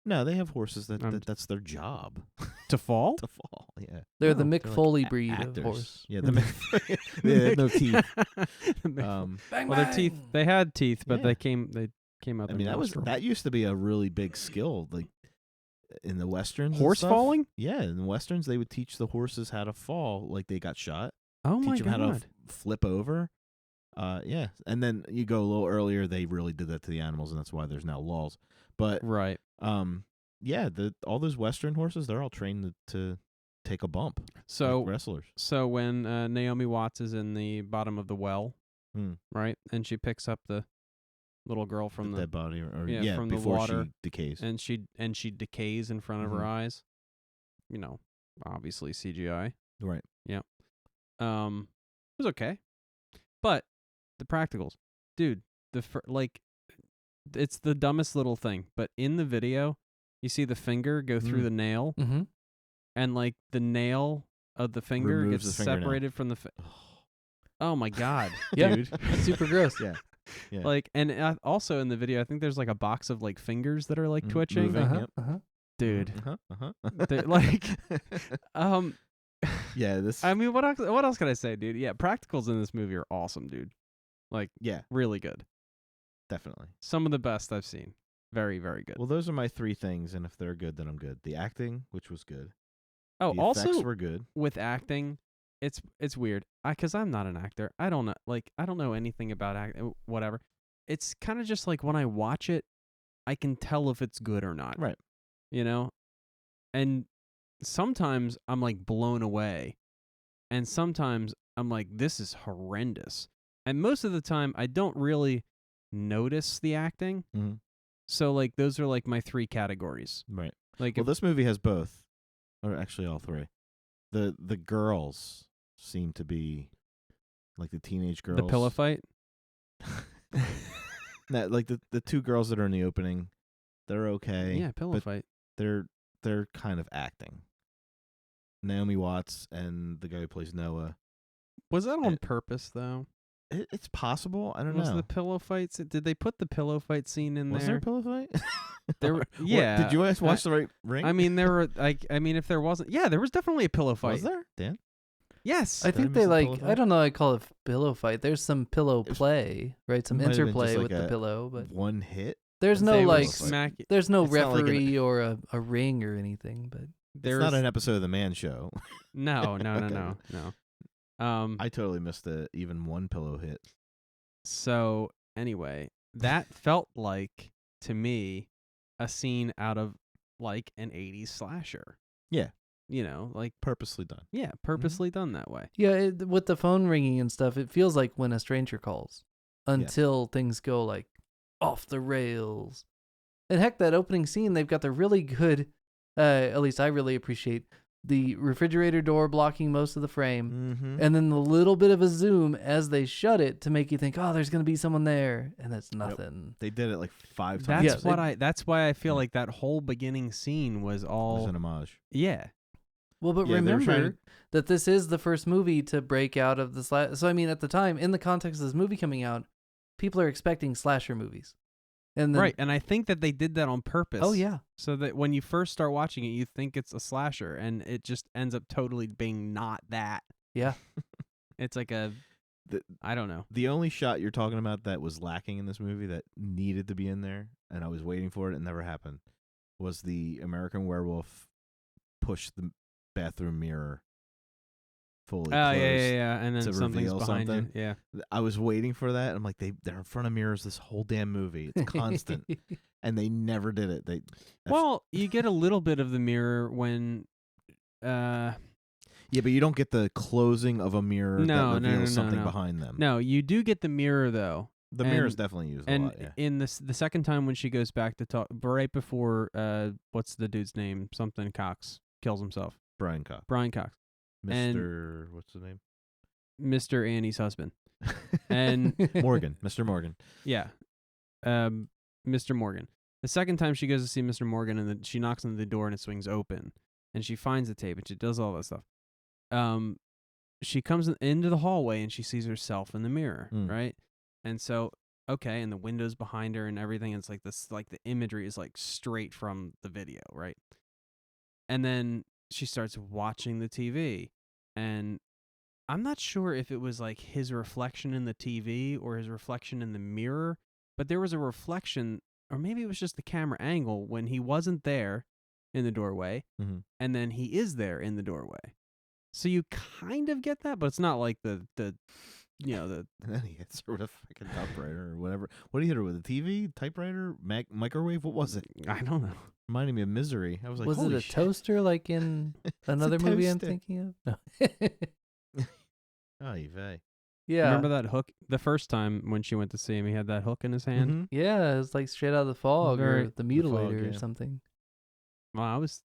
No, they have horses that's their job. To fall? To fall, yeah. They're the Oh, Mick They're like Foley breed actors. of horse. Yeah, the they had no teeth. Bang, Well, their teeth. bang. They had teeth, but Yeah. they came out. I the mean, nostril. that used to be a really big skill, like in the westerns. and Horse stuff. falling? Yeah, in the westerns, they would teach the horses how to fall, like they got shot. Oh my Teach them how to god! flip over. Yeah, and then you go a little earlier. They really did that to the animals, and that's why there's now laws. But Right. yeah, all those western horses, they're all trained to take a bump. So like wrestlers. So when Naomi Watts is in the bottom of the well, Hmm. right, and she picks up the little girl from the dead body, or yeah, from the before water, she decays. and she decays in front of her eyes, obviously CGI. Right. It was okay, but the practicals, dude, it's the dumbest little thing, but in the video, you see the finger go through the nail, Mm-hmm. and like the nail of the finger Removes gets the fingernail. separated from the. Oh my god, Yeah. dude! Super gross. Yeah. Yeah. Like, and also in the video, I think there's like a box of like fingers that are like twitching, moving. Uh-huh, Yep. uh-huh. dude. Uh-huh. They're like, Yeah. This. I mean, what else can I say, dude? Yeah, practicals in this movie are awesome, dude. Like, yeah. really good. Definitely. Some of the best I've seen. Very, very good. Well, those are my three things, and if they're good, then I'm good. The acting, which was good. Oh, The also effects were good. with acting, it's weird. Because I'm not an actor. I don't know anything about acting. Whatever. It's kind of just like when I watch it, I can tell if it's good or not. Right. And sometimes I'm like blown away, and sometimes I'm like, this is horrendous. And most of the time, I don't really notice the acting. Mm-hmm. So like those are like my three categories. Right. Like Well, this movie has both, or actually all three. The girls seem to be like the teenage girls. the pillow fight. Like the two girls that are in the opening, they're okay. Yeah, pillow but fight. They're kind of acting. Naomi Watts and the guy who plays Noah. Was that on purpose though? It's possible. I don't Was know. the pillow fight? Did they put the pillow fight scene in Was there? there a pillow fight? There were- What, yeah. Did you guys watch the right ring? I mean, there were like. I mean, if there wasn't, yeah, there was definitely a pillow fight. was there, Dan? Yes. I Did I think miss they the like, pillow I fight? don't know, I call it pillow fight. There's some pillow It's- play, right? Some might have been interplay just with like the a- pillow, but One hit. there's They no would like, smack. there's no It's not like an- referee or a ring or anything, but There's It's not an episode of The Man Show. no. Okay. I totally missed even one pillow hit. So anyway, that felt like to me a scene out of like an 80s slasher. Yeah. Like Purposely done. yeah, purposely done that way. yeah, with the phone ringing and stuff, it feels like when a stranger calls until things go like off the rails. And heck, that opening scene, they've got the really good, at least I really appreciate the refrigerator door blocking most of the frame. Mm-hmm. And then the little bit of a zoom as they shut it to make you think, oh, there's going to be someone there. And it's nothing. They did it like 5 times. That's why I feel like that whole beginning scene was It all was an homage. yeah. Well, but Yeah, they were trying remember that this is the first movie to break out of the slash. So, I mean, at the time, in the context of this movie coming out, people are expecting slasher movies. And then, Right, and I think that they did that on purpose. Oh, yeah. So that when you first start watching it, you think it's a slasher, and it just ends up totally being not that. Yeah. It's like I don't know. The only shot you're talking about that was lacking in this movie that needed to be in there, and I was waiting for it, it never happened, was the American Werewolf push the bathroom mirror fully Oh, closed. yeah. And then to something's reveal behind something. you. Yeah. I was waiting for that. I'm like, they're in front of mirrors this whole damn movie. It's constant. And they never did it. Well, you get a little bit of the mirror when Yeah, but you don't get the closing of a mirror No, that no, reveals no, something no. behind them. no, you do get the mirror though. The and- mirror's definitely used a And lot, yeah. in the second time when she goes back to talk, right before what's the dude's name? Something Cox kills himself. Brian Cox. Brian Cox, Mr. What's the name? Mr. Annie's husband, and Morgan. Mr. Morgan. yeah, Mr. Morgan. The second time she goes to see Mr. Morgan, and then she knocks on the door and it swings open, and she finds the tape and she does all that stuff. She comes into the hallway and she sees herself in the mirror, Mm. right? And so, okay, and the windows behind her and everything, it's like this, like the imagery is like straight from the video, right? And then she starts watching the TV, and I'm not sure if it was like his reflection in the TV or his reflection in the mirror, but there was a reflection, or maybe it was just the camera angle when he wasn't there in the doorway, and then he is there in the doorway. So you kind of get that, but it's not like the you know, the And then he hits her with a fucking typewriter or whatever. What did he hit her with? A TV, typewriter, microwave? What was it? I don't know. Reminding me of Misery. I was like, Was it holy a shit. toaster like in another movie I'm toaster. thinking of? No. Oh, vey. Yeah. Remember that hook? The first time when she went to see him, he had that hook in his hand. Mhm. Yeah, it was like straight out of the fog Very- or the mutilator Fog, or yeah. something. Well, I was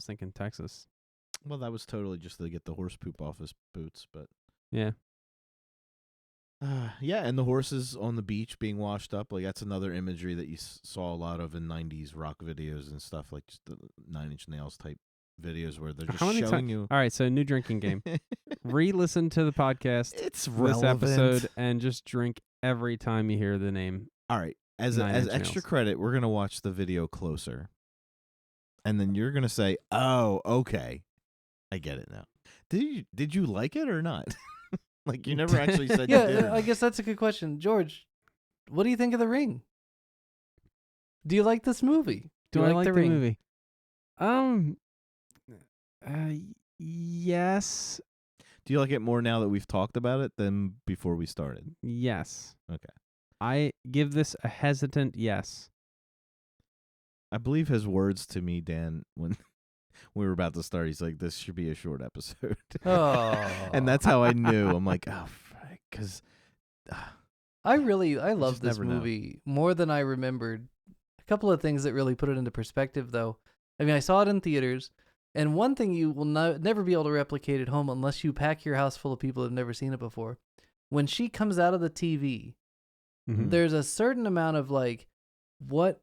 thinking Texas. Well, that was totally just to get the horse poop off his boots, but Yeah. yeah, and the horses on the beach being washed up, like that's another imagery that you saw a lot of in 90s rock videos and stuff, like just the 9 Inch Nails type videos where they're just How many showing you. All right, so new drinking game. Re-listen to the podcast It's this relevant. episode and just drink every time you hear the name. All right, as 9 as Inch extra Nails. credit, we're gonna watch the video closer, and then you're gonna say, "Oh, okay, I get it now." Did you like it or not? Like you never actually said you did. Yeah, I guess that's a good question. George, what do you think of The Ring? Do you like this movie? Do you I like the Ring? movie? Yes. Do you like it more now that we've talked about it than before we started? Yes. Okay. I give this a hesitant yes. I believe his words to me, Dan, when we were about to start, he's like, "This should be a short episode." Oh. And that's how I knew. I'm like, oh, because I love just this never know. movie more than I remembered. A couple of things that really put it into perspective, though. I mean, I saw it in theaters, and one thing you will never be able to replicate at home unless you pack your house full of people that have never seen it before. When she comes out of the TV, Mhm. there's a certain amount of like, what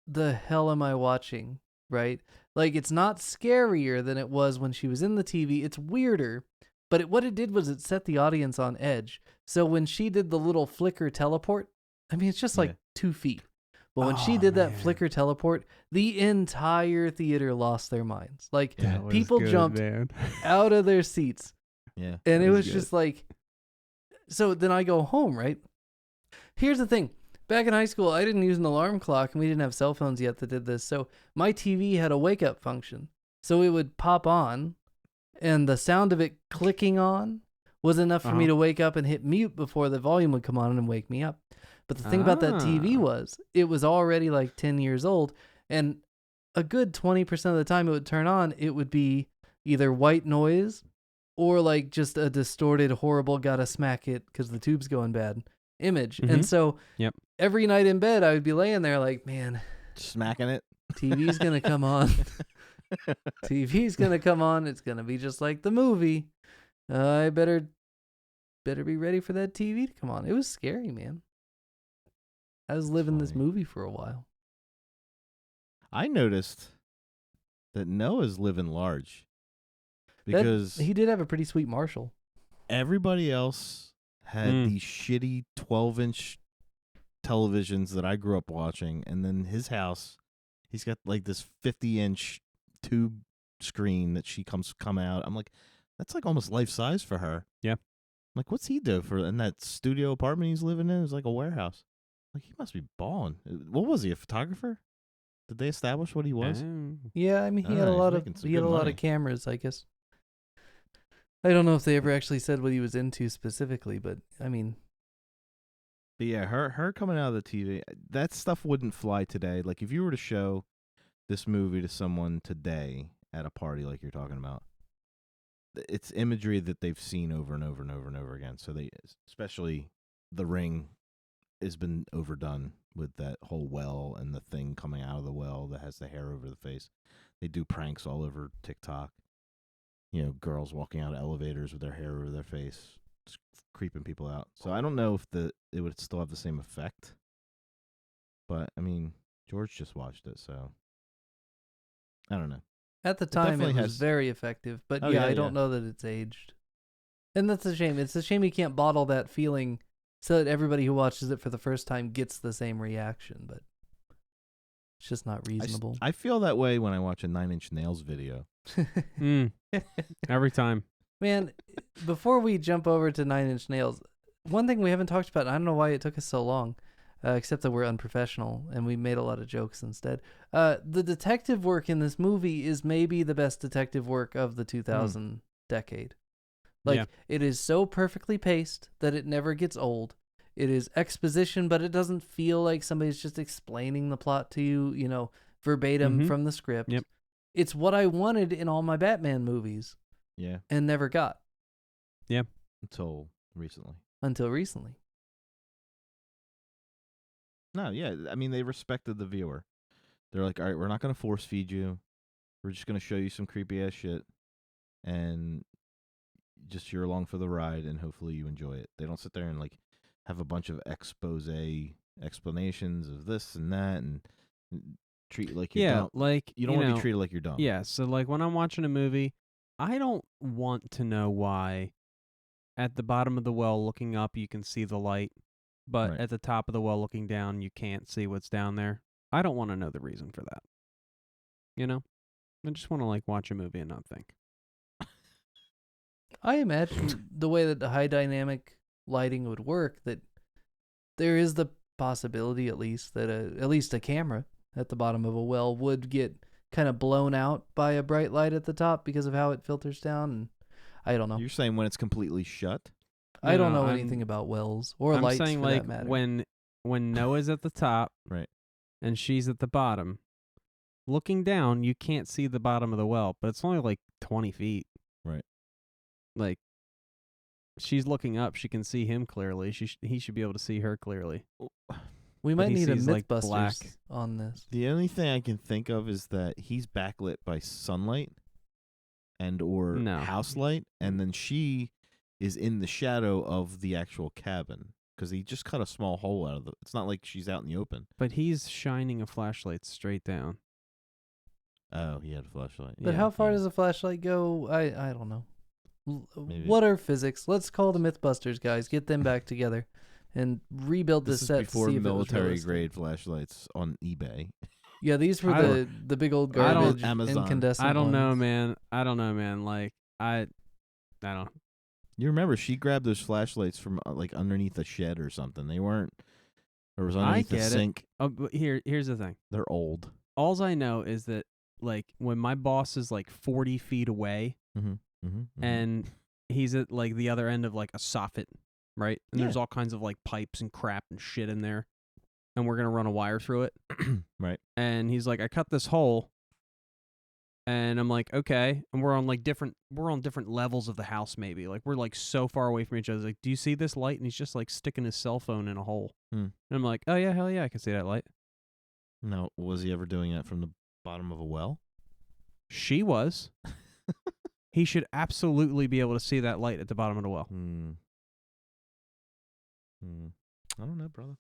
the hell am I watching? Right? Like, it's not scarier than it was when she was in the TV. It's weirder, but what it did was it set the audience on edge. So when she did the little flicker teleport, I mean, it's just like Yeah. 2 feet. But when she Oh, did that man. flicker teleport, the entire theater lost their minds. Like, Yeah. That was people good, jumped man. out of their seats. yeah, And that it was good. just like, so then I go home, right? Here's the thing. Back in high school, I didn't use an alarm clock, and we didn't have cell phones yet that did this. So my TV had a wake-up function. So it would pop on, and the sound of it clicking on was enough for me to wake up and hit mute before the volume would come on and wake me up. But the thing about that TV was, it was already like 10 years old, and a good 20% of the time it would turn on, it would be either white noise or like just a distorted, horrible, gotta smack it because the tube's going bad image. And so Yep. every night in bed, I would be laying there like, man, smacking it. TV's going to come on. TV's going to come on. It's going to be just like the movie. I better be ready for that TV to come on. It was scary, man. I was living this funny. movie for a while. I noticed that Noah's living large because He did have a pretty sweet Marshall. everybody else had these shitty 12-inch televisions that I grew up watching, and then his house, he's got like this 50-inch tube screen that she come out. I'm like, that's like almost life size for her. Yeah. I'm like, what's he do for in that studio apartment he's living in? It's like a warehouse. Like, he must be balling. What was he, a photographer? Did they establish what he was? Yeah, I mean, he had a he's lot of making some he had a good lot money. of cameras, I guess. I don't know if they ever actually said what he was into specifically, but I mean, But yeah, her coming out of the TV, that stuff wouldn't fly today. Like, if you were to show this movie to someone today at a party like you're talking about, it's imagery that they've seen over and over and over and over again. So they, especially The Ring, has been overdone with that whole well and the thing coming out of the well that has the hair over the face. They do pranks all over TikTok. You know, girls walking out of elevators with their hair over their face, just creeping people out. So I don't know if it would still have the same effect. But I mean, George just watched it, so I don't know. at the time it definitely was has- very effective. But Oh, yeah, yeah, I don't yeah. know that it's aged. And that's a shame. It's a shame you can't bottle that feeling so that everybody who watches it for the first time gets the same reaction, but it's just not reasonable. I feel that way when I watch a 9 Inch Nails video. Every time. Man, before we jump over to 9 Inch Nails, one thing we haven't talked about, and I don't know why it took us so long, except that we're unprofessional and we made a lot of jokes instead. The detective work in this movie is maybe the best detective work of the 2000 decade. Like, it is so perfectly paced that it never gets old. It is exposition, but it doesn't feel like somebody's just explaining the plot to you, you know, verbatim from the script. Yep. It's what I wanted in all my Batman movies. Yeah. And never got. Yeah. Until recently. No, yeah. I mean, they respected the viewer. They're like, all right, we're not going to force feed you. We're just going to show you some creepy ass shit. And just you're along for the ride, and hopefully you enjoy it. They don't sit there and like have a bunch of explanations of this and that, and treat like you're dumb. Like you don't want to be treated like you're dumb. Yeah, so like when I'm watching a movie, I don't want to know why at the bottom of the well looking up you can see the light, but at the top of the well looking down you can't see what's down there. I don't want to know the reason for that. You know? I just want to like watch a movie and not think. I imagine the way that the high dynamic lighting would work, that there is the possibility at least that at least a camera at the bottom of a well would get kind of blown out by a bright light at the top because of how it filters down. And I don't know. You're saying when it's completely shut? I don't know anything about wells or I'm lights saying for like that matter. when Noah's at the top, right, and she's at the bottom, looking down, you can't see the bottom of the well, but it's only like 20 feet. Right. Like, she's looking up, she can see him clearly. He should be able to see her clearly. We might need a like Mythbusters black on this. The only thing I can think of is that he's backlit by sunlight and or house light, and then she is in the shadow of the actual cabin because he just cut a small hole out of the. It's not like she's out in the open. But he's shining a flashlight straight down. Oh, he had a flashlight. But how far does a flashlight go? I don't know. What are physics? Let's call the Mythbusters guys. Get them back together and rebuild this set. Before to see military grade flashlights on eBay. Yeah, these were the big old garbage incandescent. I don't know, man. Like I don't. You remember she grabbed those flashlights from like underneath a shed or something. They weren't. Or was underneath the sink. Oh, but here's the thing. They're old. Alls I know is that like when my boss is like 40 feet away. And he's at like the other end of like a soffit, right? And there's all kinds of like pipes and crap and shit in there, and we're gonna run a wire through it, right? And he's like, I cut this hole, and I'm like, okay, and we're on different levels of the house, maybe like we're like so far away from each other. He's like, do you see this light? And he's just like sticking his cell phone in a hole, and I'm like, oh yeah, hell yeah, I can see that light. No, was he ever doing that from the bottom of a well? She was. He should absolutely be able to see that light at the bottom of the well. I don't know, brother.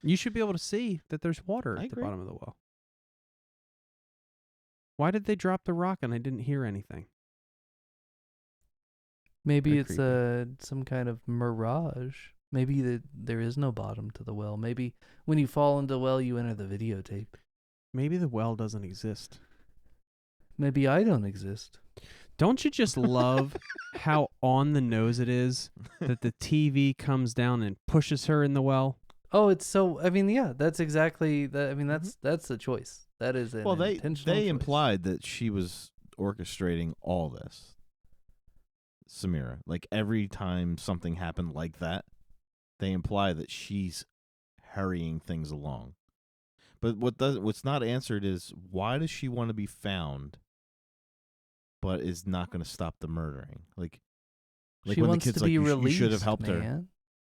You should be able to see that there's water at the bottom of the well. Why did they drop the rock and I didn't hear anything? Maybe it's some kind of mirage. Maybe there is no bottom to the well. Maybe when you fall into the well, you enter the videotape. Maybe the well doesn't exist. Maybe I don't exist. Don't you just love how on the nose it is that the TV comes down and pushes her in the well? Oh, it's so. I mean, yeah, that's exactly that. I mean, that's a choice. That is an intentional they choice. implied that she was orchestrating all this. Samira, like every time something happened like that, they imply that she's hurrying things along. But what's not answered is why does she want to be found, but is not going to stop the murdering? Like she when wants the kid's to be like, released, you should have helped her.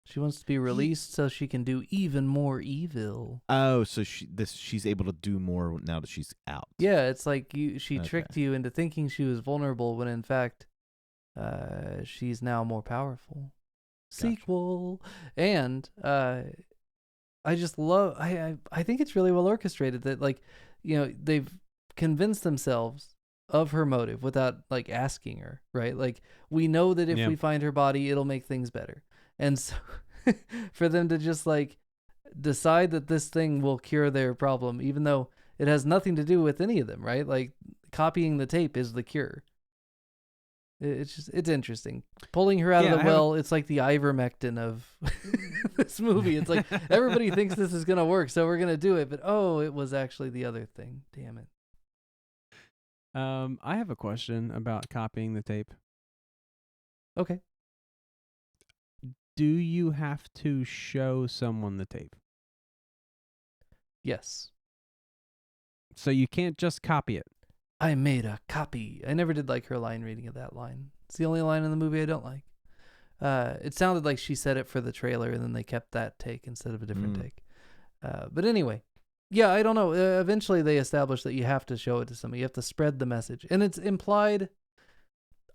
She wants to be released so she can do even more evil. Oh, so she's able to do more now that she's out. Yeah, it's like she tricked you into thinking she was vulnerable when in fact she's now more powerful. Gotcha. Sequel. And I just love I think it's really well orchestrated that like, you know, they've convinced themselves of her motive without like asking her, right? Like we know that if we find her body, it'll make things better. And for them to just like decide that this thing will cure their problem, even though it has nothing to do with any of them, right? Like copying the tape is the cure. It's interesting. Pulling her out of the well, it's like the ivermectin of this movie. It's like everybody thinks this is going to work, so we're going to do it. But it was actually the other thing. Damn it. I have a question about copying the tape. Okay. Do you have to show someone the tape? Yes. So you can't just copy it. I made a copy. I never did like her line reading of that line. It's the only line in the movie I don't like. It sounded like she said it for the trailer, and then they kept that take instead of a different take. But anyway, yeah, I don't know. Eventually, they established that you have to show it to somebody. You have to spread the message, and it's implied.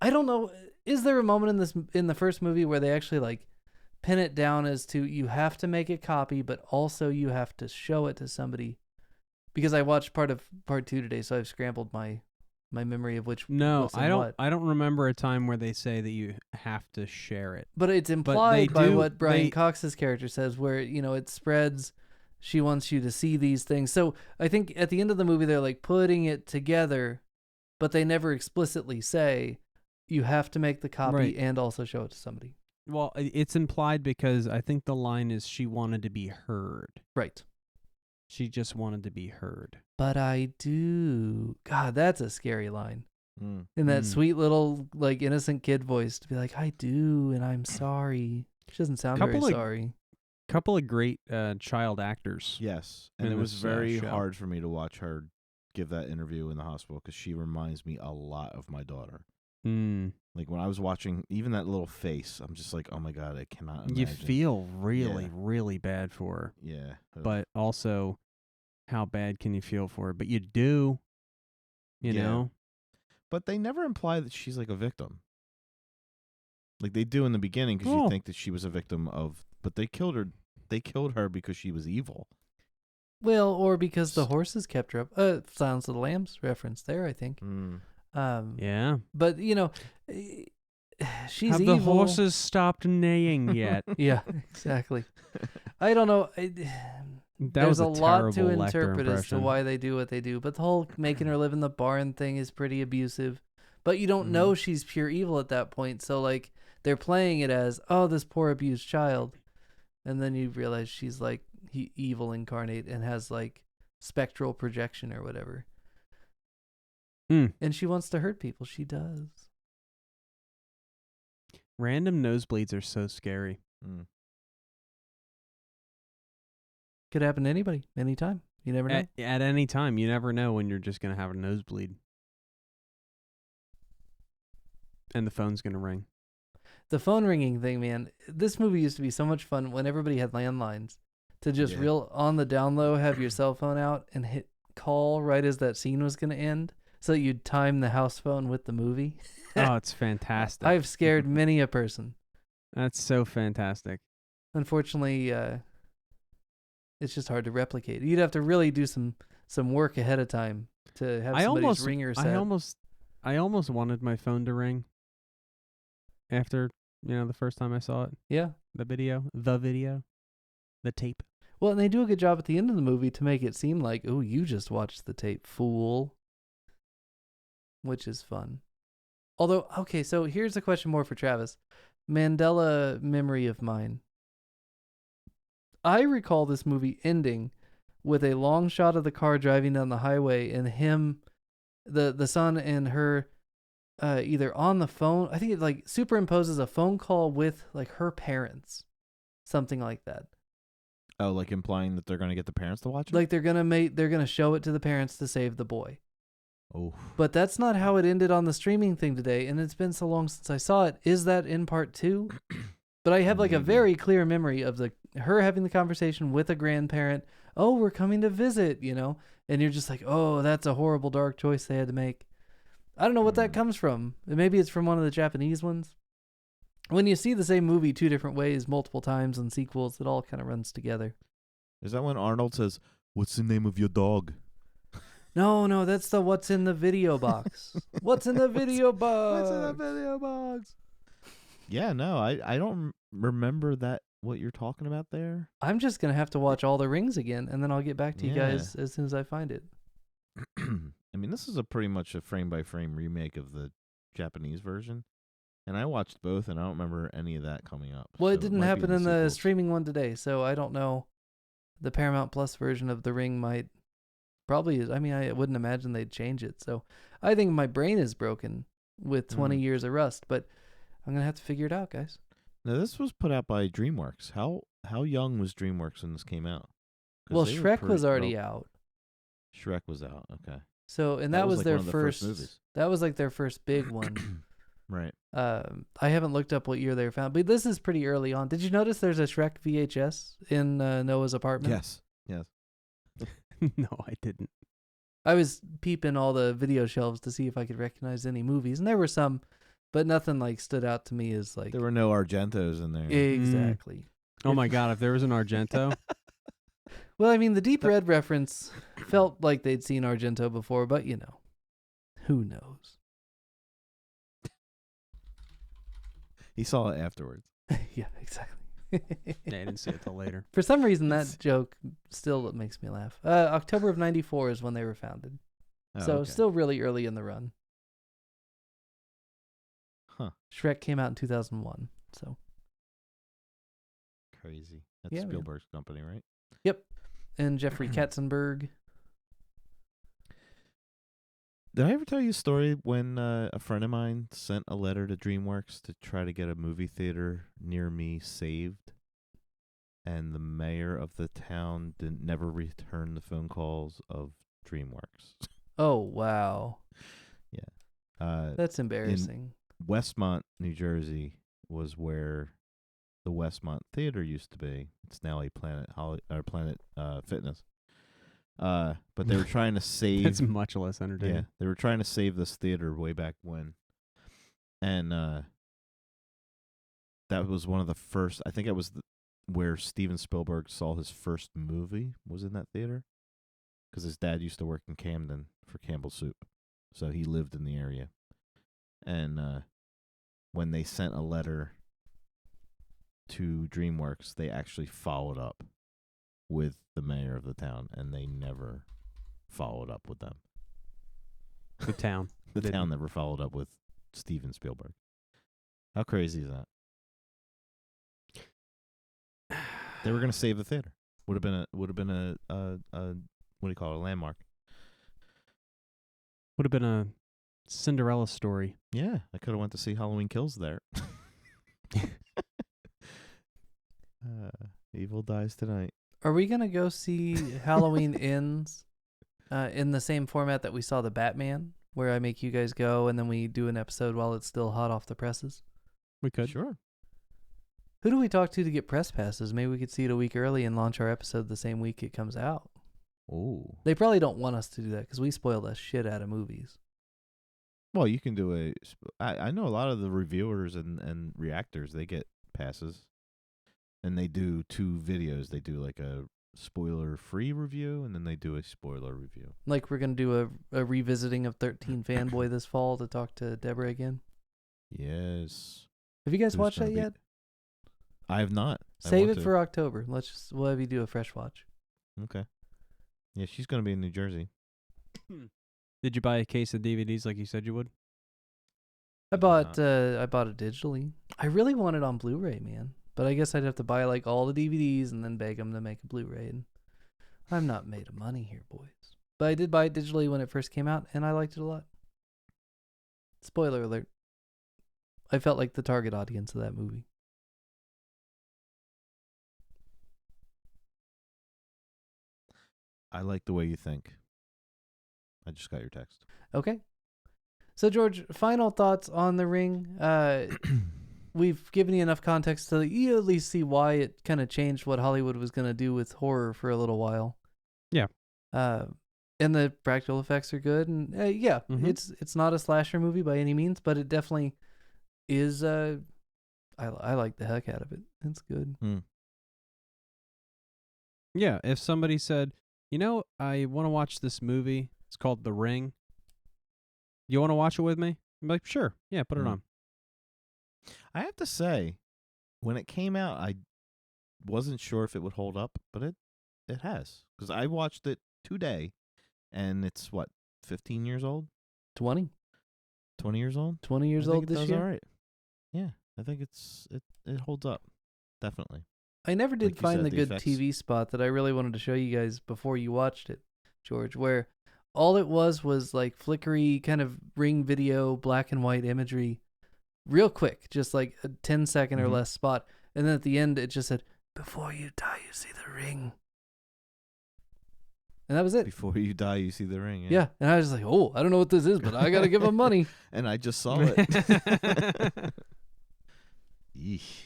I don't know. Is there a moment in the first movie where they actually like pin it down as to you have to make a copy, but also you have to show it to somebody? Because I watched part 2 today, so I've scrambled my memory of which. No, I don't. What. I don't remember a time where they say that you have to share it. But it's implied by what Brian Cox's character says, where it spreads. She wants you to see these things. So I think at the end of the movie, they're like putting it together, but they never explicitly say you have to make the copy and also show it to somebody. Well, it's implied because I think the line is she wanted to be heard. Right. She just wanted to be heard. But I do. God, that's a scary line. In that sweet little, like, innocent kid voice to be like, I do, and I'm sorry. She doesn't sound very sorry. Couple of great child actors. Yes. And it was very hard for me to watch her give that interview in the hospital because she reminds me a lot of my daughter. Like when I was watching, even that little face, I'm just like, oh my God, I cannot imagine. You feel really, really bad for her. Yeah. But also, how bad can you feel for her? But you do, you know? But they never imply that she's like a victim. Like they do in the beginning because you think that she was a victim of, but they killed her. They killed her because she was evil. Well, or because the horses kept her up. Silence of the Lambs reference there, I think. Yeah. But, she's Have evil. the horses stopped neighing yet? Yeah, exactly. I don't know. There's a lot to interpret as to why they do what they do. But the whole making her live in the barn thing is pretty abusive. But you don't know she's pure evil at that point. So, like, they're playing it as, oh, this poor abused child. And then you realize she's, like, evil incarnate and has, like, spectral projection or whatever. And she wants to hurt people. She does. Random nosebleeds are so scary. Could happen to anybody, anytime. You never know. At any time. You never know when you're just going to have a nosebleed. And the phone's going to ring. The phone ringing thing, man. This movie used to be so much fun when everybody had landlines. To just real on the down low, have your cell phone out and hit call right as that scene was going to end. So you'd time the house phone with the movie. Oh, it's fantastic. I've scared many a person. That's so fantastic. Unfortunately, it's just hard to replicate. You'd have to really do some work ahead of time to have somebody's ringer set. I almost wanted my phone to ring after, the first time I saw it. Yeah. The video, the tape. Well, and they do a good job at the end of the movie to make it seem like, oh, you just watched the tape, fool. Which is fun. Although, okay, so here's a question more for Travis. Mandela memory of mine. I recall this movie ending with a long shot of the car driving down the highway and him, the son and her, either on the phone. I think it like superimposes a phone call with like her parents, something like that. Oh, like implying that they're gonna get the parents to watch it. Like they're gonna show it to the parents to save the boy. Oh. But that's not how it ended on the streaming thing today, and it's been so long since I saw it. Is that in part 2? But I have like a very clear memory of her having the conversation with a grandparent. Oh, we're coming to visit, and you're just like, oh, that's a horrible dark choice they had to make. I don't know what that comes from. Maybe it's from one of the Japanese ones. When you see the same movie 2 different ways multiple times in sequels, it all kind of runs together. Is that when Arnold says, "What's the name of your dog?" No, that's the what's in the video box. What's in the video box? What's in the video box? Yeah, no, I don't remember that what you're talking about there. I'm just gonna have to watch all the Rings again, and then I'll get back to you Yeah. guys as soon as I find it. I mean, this is a pretty much a frame by frame remake of the Japanese version, and I watched both, and I don't remember any of that coming up. Well, so it didn't might be happen in the sequels. streaming one today, so I don't know. The Paramount Plus version of The Ring might probably. I mean, I wouldn't imagine they'd change it. So I think my brain is broken with 20 years of Rust, but I'm gonna have to figure it out, guys. Now, this was put out by DreamWorks. How young was DreamWorks when this came out? 'Cause Well, they were Shrek was pretty- already oh, out. Shrek was out. Okay. So, and That that was was like their one of the first first. movies. That was like their first big one. Right. I haven't looked up what year they were found, but this is pretty early on. Did you notice there's a Shrek VHS in Noah's apartment? Yes. Yes. No, I didn't. I was peeping all the video shelves to see if I could recognize any movies, and there were some, but nothing like stood out to me as like There were no Argentos in there. exactly. Oh my God! If there was an Argento, Well, I mean, the Deep Red reference felt like they'd seen Argento before, but you know, who knows? He saw it afterwards. Yeah, exactly. yeah, I didn't see it till later. For some reason, that joke still makes me laugh. October of '94 is when they were founded, Oh, so okay. still really early in the run. Huh. Shrek came out in 2001, so Crazy. That's Yeah, man. Spielberg's company, right? and Jeffrey Katzenberg. Did I ever tell you a story when a friend of mine sent a letter to DreamWorks to try to get a movie theater near me saved, and the mayor of the town never returned the phone calls of DreamWorks? Oh wow, Uh, that's embarrassing. Westmont, New Jersey, was where the Westmont Theater used to be. It's now a Planet Fitness. But they were trying to save. That's much less Yeah, entertaining. they were trying to save this theater way back when, and that was one of the first. I think it was where Steven Spielberg saw his first movie was in that theater, because his dad used to work in Camden for Campbell Soup, so he lived in the area. And when they sent a letter to DreamWorks, they actually followed up with the mayor of the town, and they never followed up with them. The town. The Didn't. town never followed up with Steven Spielberg. How crazy is that? They were going to save the theater. Would have been a what do you call it, a landmark. Would have been a Cinderella story. Yeah, I could have went to see Halloween Kills there. Evil dies tonight. Are we gonna go see Halloween Ends in the same format that we saw the Batman, where I make you guys go and then we do an episode while it's still hot off the presses? We could. Sure. Who do we talk to get press passes? Maybe we could see it a week early and launch our episode the same week it comes out. Oh. They probably don't want us to do that because we spoil the shit out of movies. Well, you can do I know a lot of the reviewers and reactors, they get passes. And they do 2 videos. They do like a spoiler-free review, and then they do a spoiler review. Like we're gonna do a revisiting of 13 Fanboy this fall to talk to Deborah again. Yes. Have you guys Who's watched gonna that be- yet? I have not. I Save want it to. for October. We'll have you do a fresh watch. Okay. Yeah, she's going to be in New Jersey. Did you buy a case of DVDs like you said you would? I bought it digitally. I really want it on Blu-ray, man. But I guess I'd have to buy like all the DVDs and then beg them to make a Blu-ray. And I'm not made of money here, boys. But I did buy it digitally when it first came out, and I liked it a lot. Spoiler alert. I felt like the target audience of that movie. I like the way you think. I just got your text. Okay. So, George, final thoughts on The Ring. We've given you enough context to you at least see why it kind of changed what Hollywood was going to do with horror for a little while. Yeah. And the practical effects are good. And yeah, it's not a slasher movie by any means, but it definitely is. I like the heck out of it. It's good. Yeah, if somebody said, you know, I want to watch this movie. It's called The Ring. You want to watch it with me? I'm like, sure. Yeah, put it on. I have to say, when it came out, wasn't sure if it would hold up, but it has. Because I watched it today, and it's, 15 years old? 20. 20 years old? 20 years I think old it this does year. all right. Yeah, I think it holds up. Definitely. I never did Like you find said, the the good effects. TV spot that I really wanted to show you guys before you watched it, George, where all it was like flickery kind of Ring video, black and white imagery, real quick, just like a 10-second or Mhm. less spot. And then at the end, it just said, "Before you die, you see the ring." And that was it. Before you die, you see the ring. Yeah. And I was just like, oh, I don't know what this is, but I got to give them money. And I just saw it. Yeesh.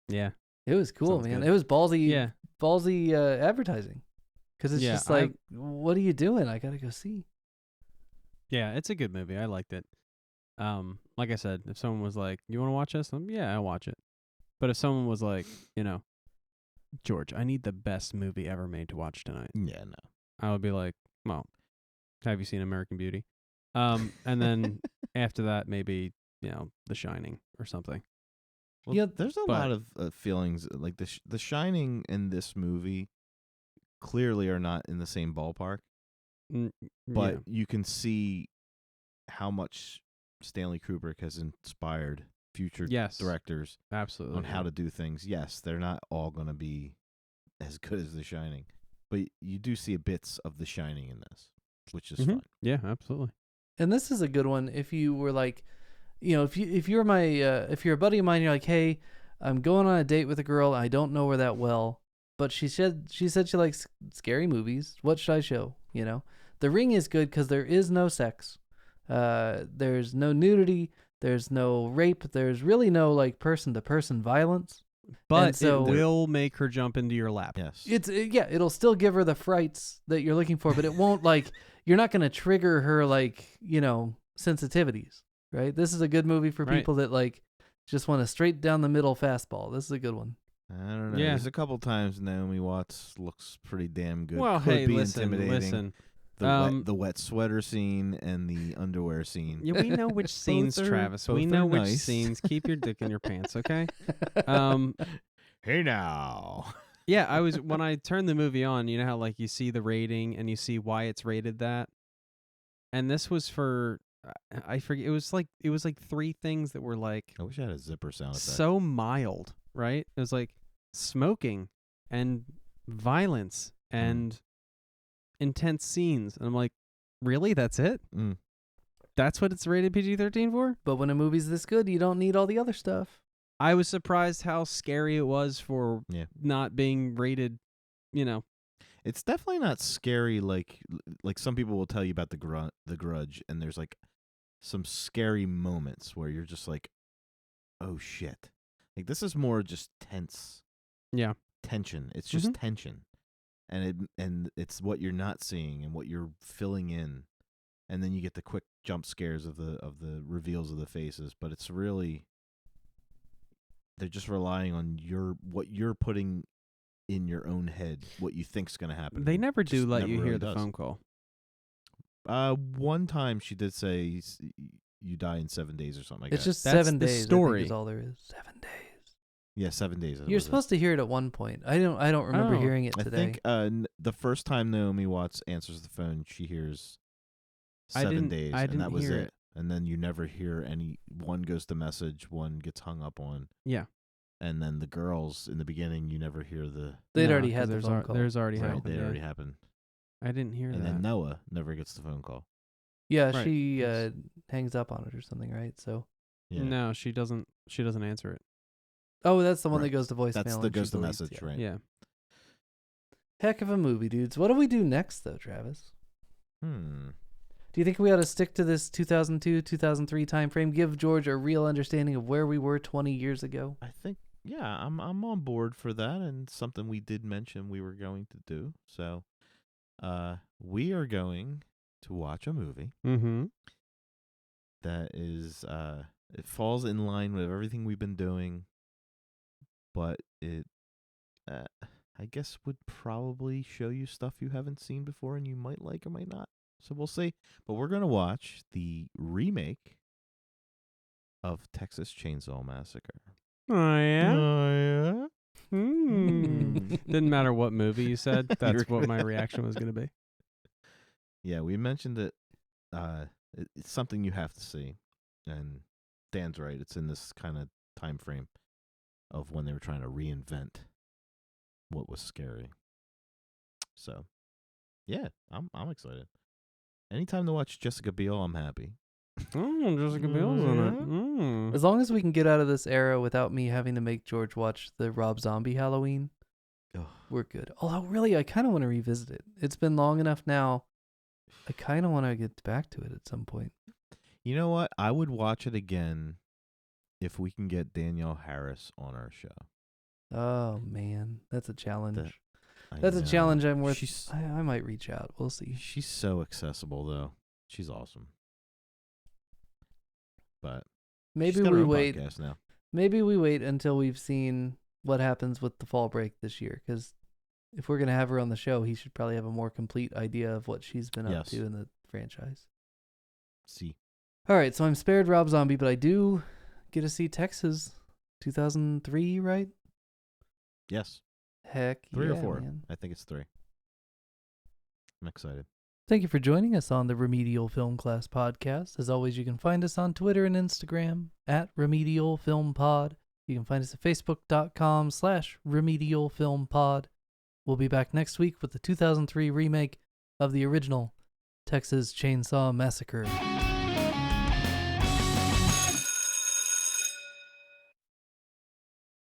Yeah. It was cool, Sounds man. good. It was ballsy, Yeah. ballsy advertising. Because it's Yeah, just like, what are you doing? I got to go see. Yeah, it's a good movie. I liked it. Like I said, if someone was like, "You want to watch this?" Yeah, I'll watch it. But if someone was like, George, I need the best movie ever made to watch tonight, Yeah, no. I would be like, well, have you seen American Beauty? And then after that, maybe, The Shining or something. Well, Yeah, there's a lot of feelings like the Shining and this movie clearly are not in the same ballpark, but Yeah. you can see how much Stanley Kubrick has inspired future Yes. directors Absolutely. on how to do things. Yes, they're not all going to be as good as The Shining, but you do see bits of The Shining in this, which is fun. Yeah, absolutely. And this is a good one. If you were like, if you're my, if you're a buddy of mine, you're like, hey, I'm going on a date with a girl. I don't know her that well, but she said she likes scary movies. What should I show? The Ring is good because there is no sex. There's no nudity. There's no rape. There's really no like person to person violence. But so- it will make her jump into your lap. Yes. It'll still give her the frights that you're looking for, but it won't like, you're not going to trigger her like, sensitivities, right? This is a good movie for Right. people that like just want a straight down the middle fastball. This is a good one. I don't know. Yeah. There's a couple times Naomi Watts looks pretty damn good. Well, Could hey, be listen. intimidating. The wet sweater scene and the underwear scene. Yeah, we know which scenes, Both are- Travis. both We are know which nice. scenes. Keep your dick in your pants, okay? Hey now. Yeah, when I turned the movie on, you know how like you see the rating and you see why it's rated that, and this was for I forget. It was like 3 things that were like I wish I had a zipper sound effect. so mild, right? It was like smoking and violence and intense scenes, and I'm like, really? That's it? Mm. That's what it's rated PG-13 for? But when a movie's this good, you don't need all the other stuff. I was surprised how scary it was for Yeah. not being rated, It's definitely not scary like some people will tell you about the Grudge, and there's like some scary moments where you're just like, oh shit. Like this is more just tense. Yeah. Tension. It's just tension. And it's what you're not seeing and what you're filling in. And then you get the quick jump scares of the reveals of the faces, but it's really they're just relying on what you're putting in your own head, what you think's going to happen. They never Just do let never you really hear the does. phone call. One time she did say you die in 7 days or something like It's that. just That's 7 the days. I story. think is all there is. 7 days. Yeah, 7 days. You're supposed to hear it at one point. I don't remember Oh. hearing it I today. think the first time Naomi Watts answers the phone, she hears I 7 didn't- days, I and that didn't was hear it. it. And then you never hear any. One goes to message, one gets hung up on. Yeah. And then the girls in the beginning, you never hear the. They'd No, already 'cause had the there's phone al- call. There's already Right, happened. they Yeah. already happened. I didn't hear And that. then Noah never gets the phone call. Yeah, Right. she Yes. hangs up on it or something, right? So, Yeah. No, she doesn't. She doesn't answer it. oh, that's the one that Right. goes to voicemail. That's and the she goes to deletes, message, yeah. right? Yeah. Heck of a movie, dudes. What do we do next, though, Travis? Do you think we ought to stick to this 2002, 2003 time frame? Give George a real understanding of where we were 20 years ago? I think, yeah, I'm on board for that, and something we did mention we were going to do. So, we are going to watch a movie Mm-hmm. that is, it falls in line with everything we've been doing, but it, I guess, would probably show you stuff you haven't seen before and you might like or might not. So we'll see. But we're going to watch the remake of Texas Chainsaw Massacre. Oh yeah. Oh, Didn't matter what movie you said. That's what my reaction was going to be. Yeah, we mentioned it. It's something you have to see, and Dan's right. It's in this kind of time frame of when they were trying to reinvent what was scary. So, yeah, I'm excited. Anytime to watch Jessica Biel, I'm happy. Oh, Jessica Biel's in it. Mm. As long as we can get out of this era without me having to make George watch the Rob Zombie Halloween, we're good. Although, really, I kind of want to revisit it. It's been long enough now. I kind of want to get back to it at some point. You know what? I would watch it again if we can get Danielle Harris on our show. Oh, man. That's a challenge. I That's a know. challenge I'm worth. She's- I might reach out. We'll see. She's so accessible, though. She's awesome. But Maybe she's got her we own wait. podcast now. Maybe we wait until we've seen what happens with the fall break this year. Because if we're going to have her on the show, he should probably have a more complete idea of what she's been up Yes. to in the franchise. See. All right, so I'm spared Rob Zombie, but I do get to see Texas 2003, right? Yes. Heck 3 yeah, or 4. man. I think it's 3. I'm excited. Thank you for joining us on the Remedial Film Class Podcast. As always, you can find us on Twitter and Instagram at Remedial Film Pod. You can find us at facebook.com/Remedial Film Pod. We'll be back next week with the 2003 remake of the original Texas Chainsaw Massacre.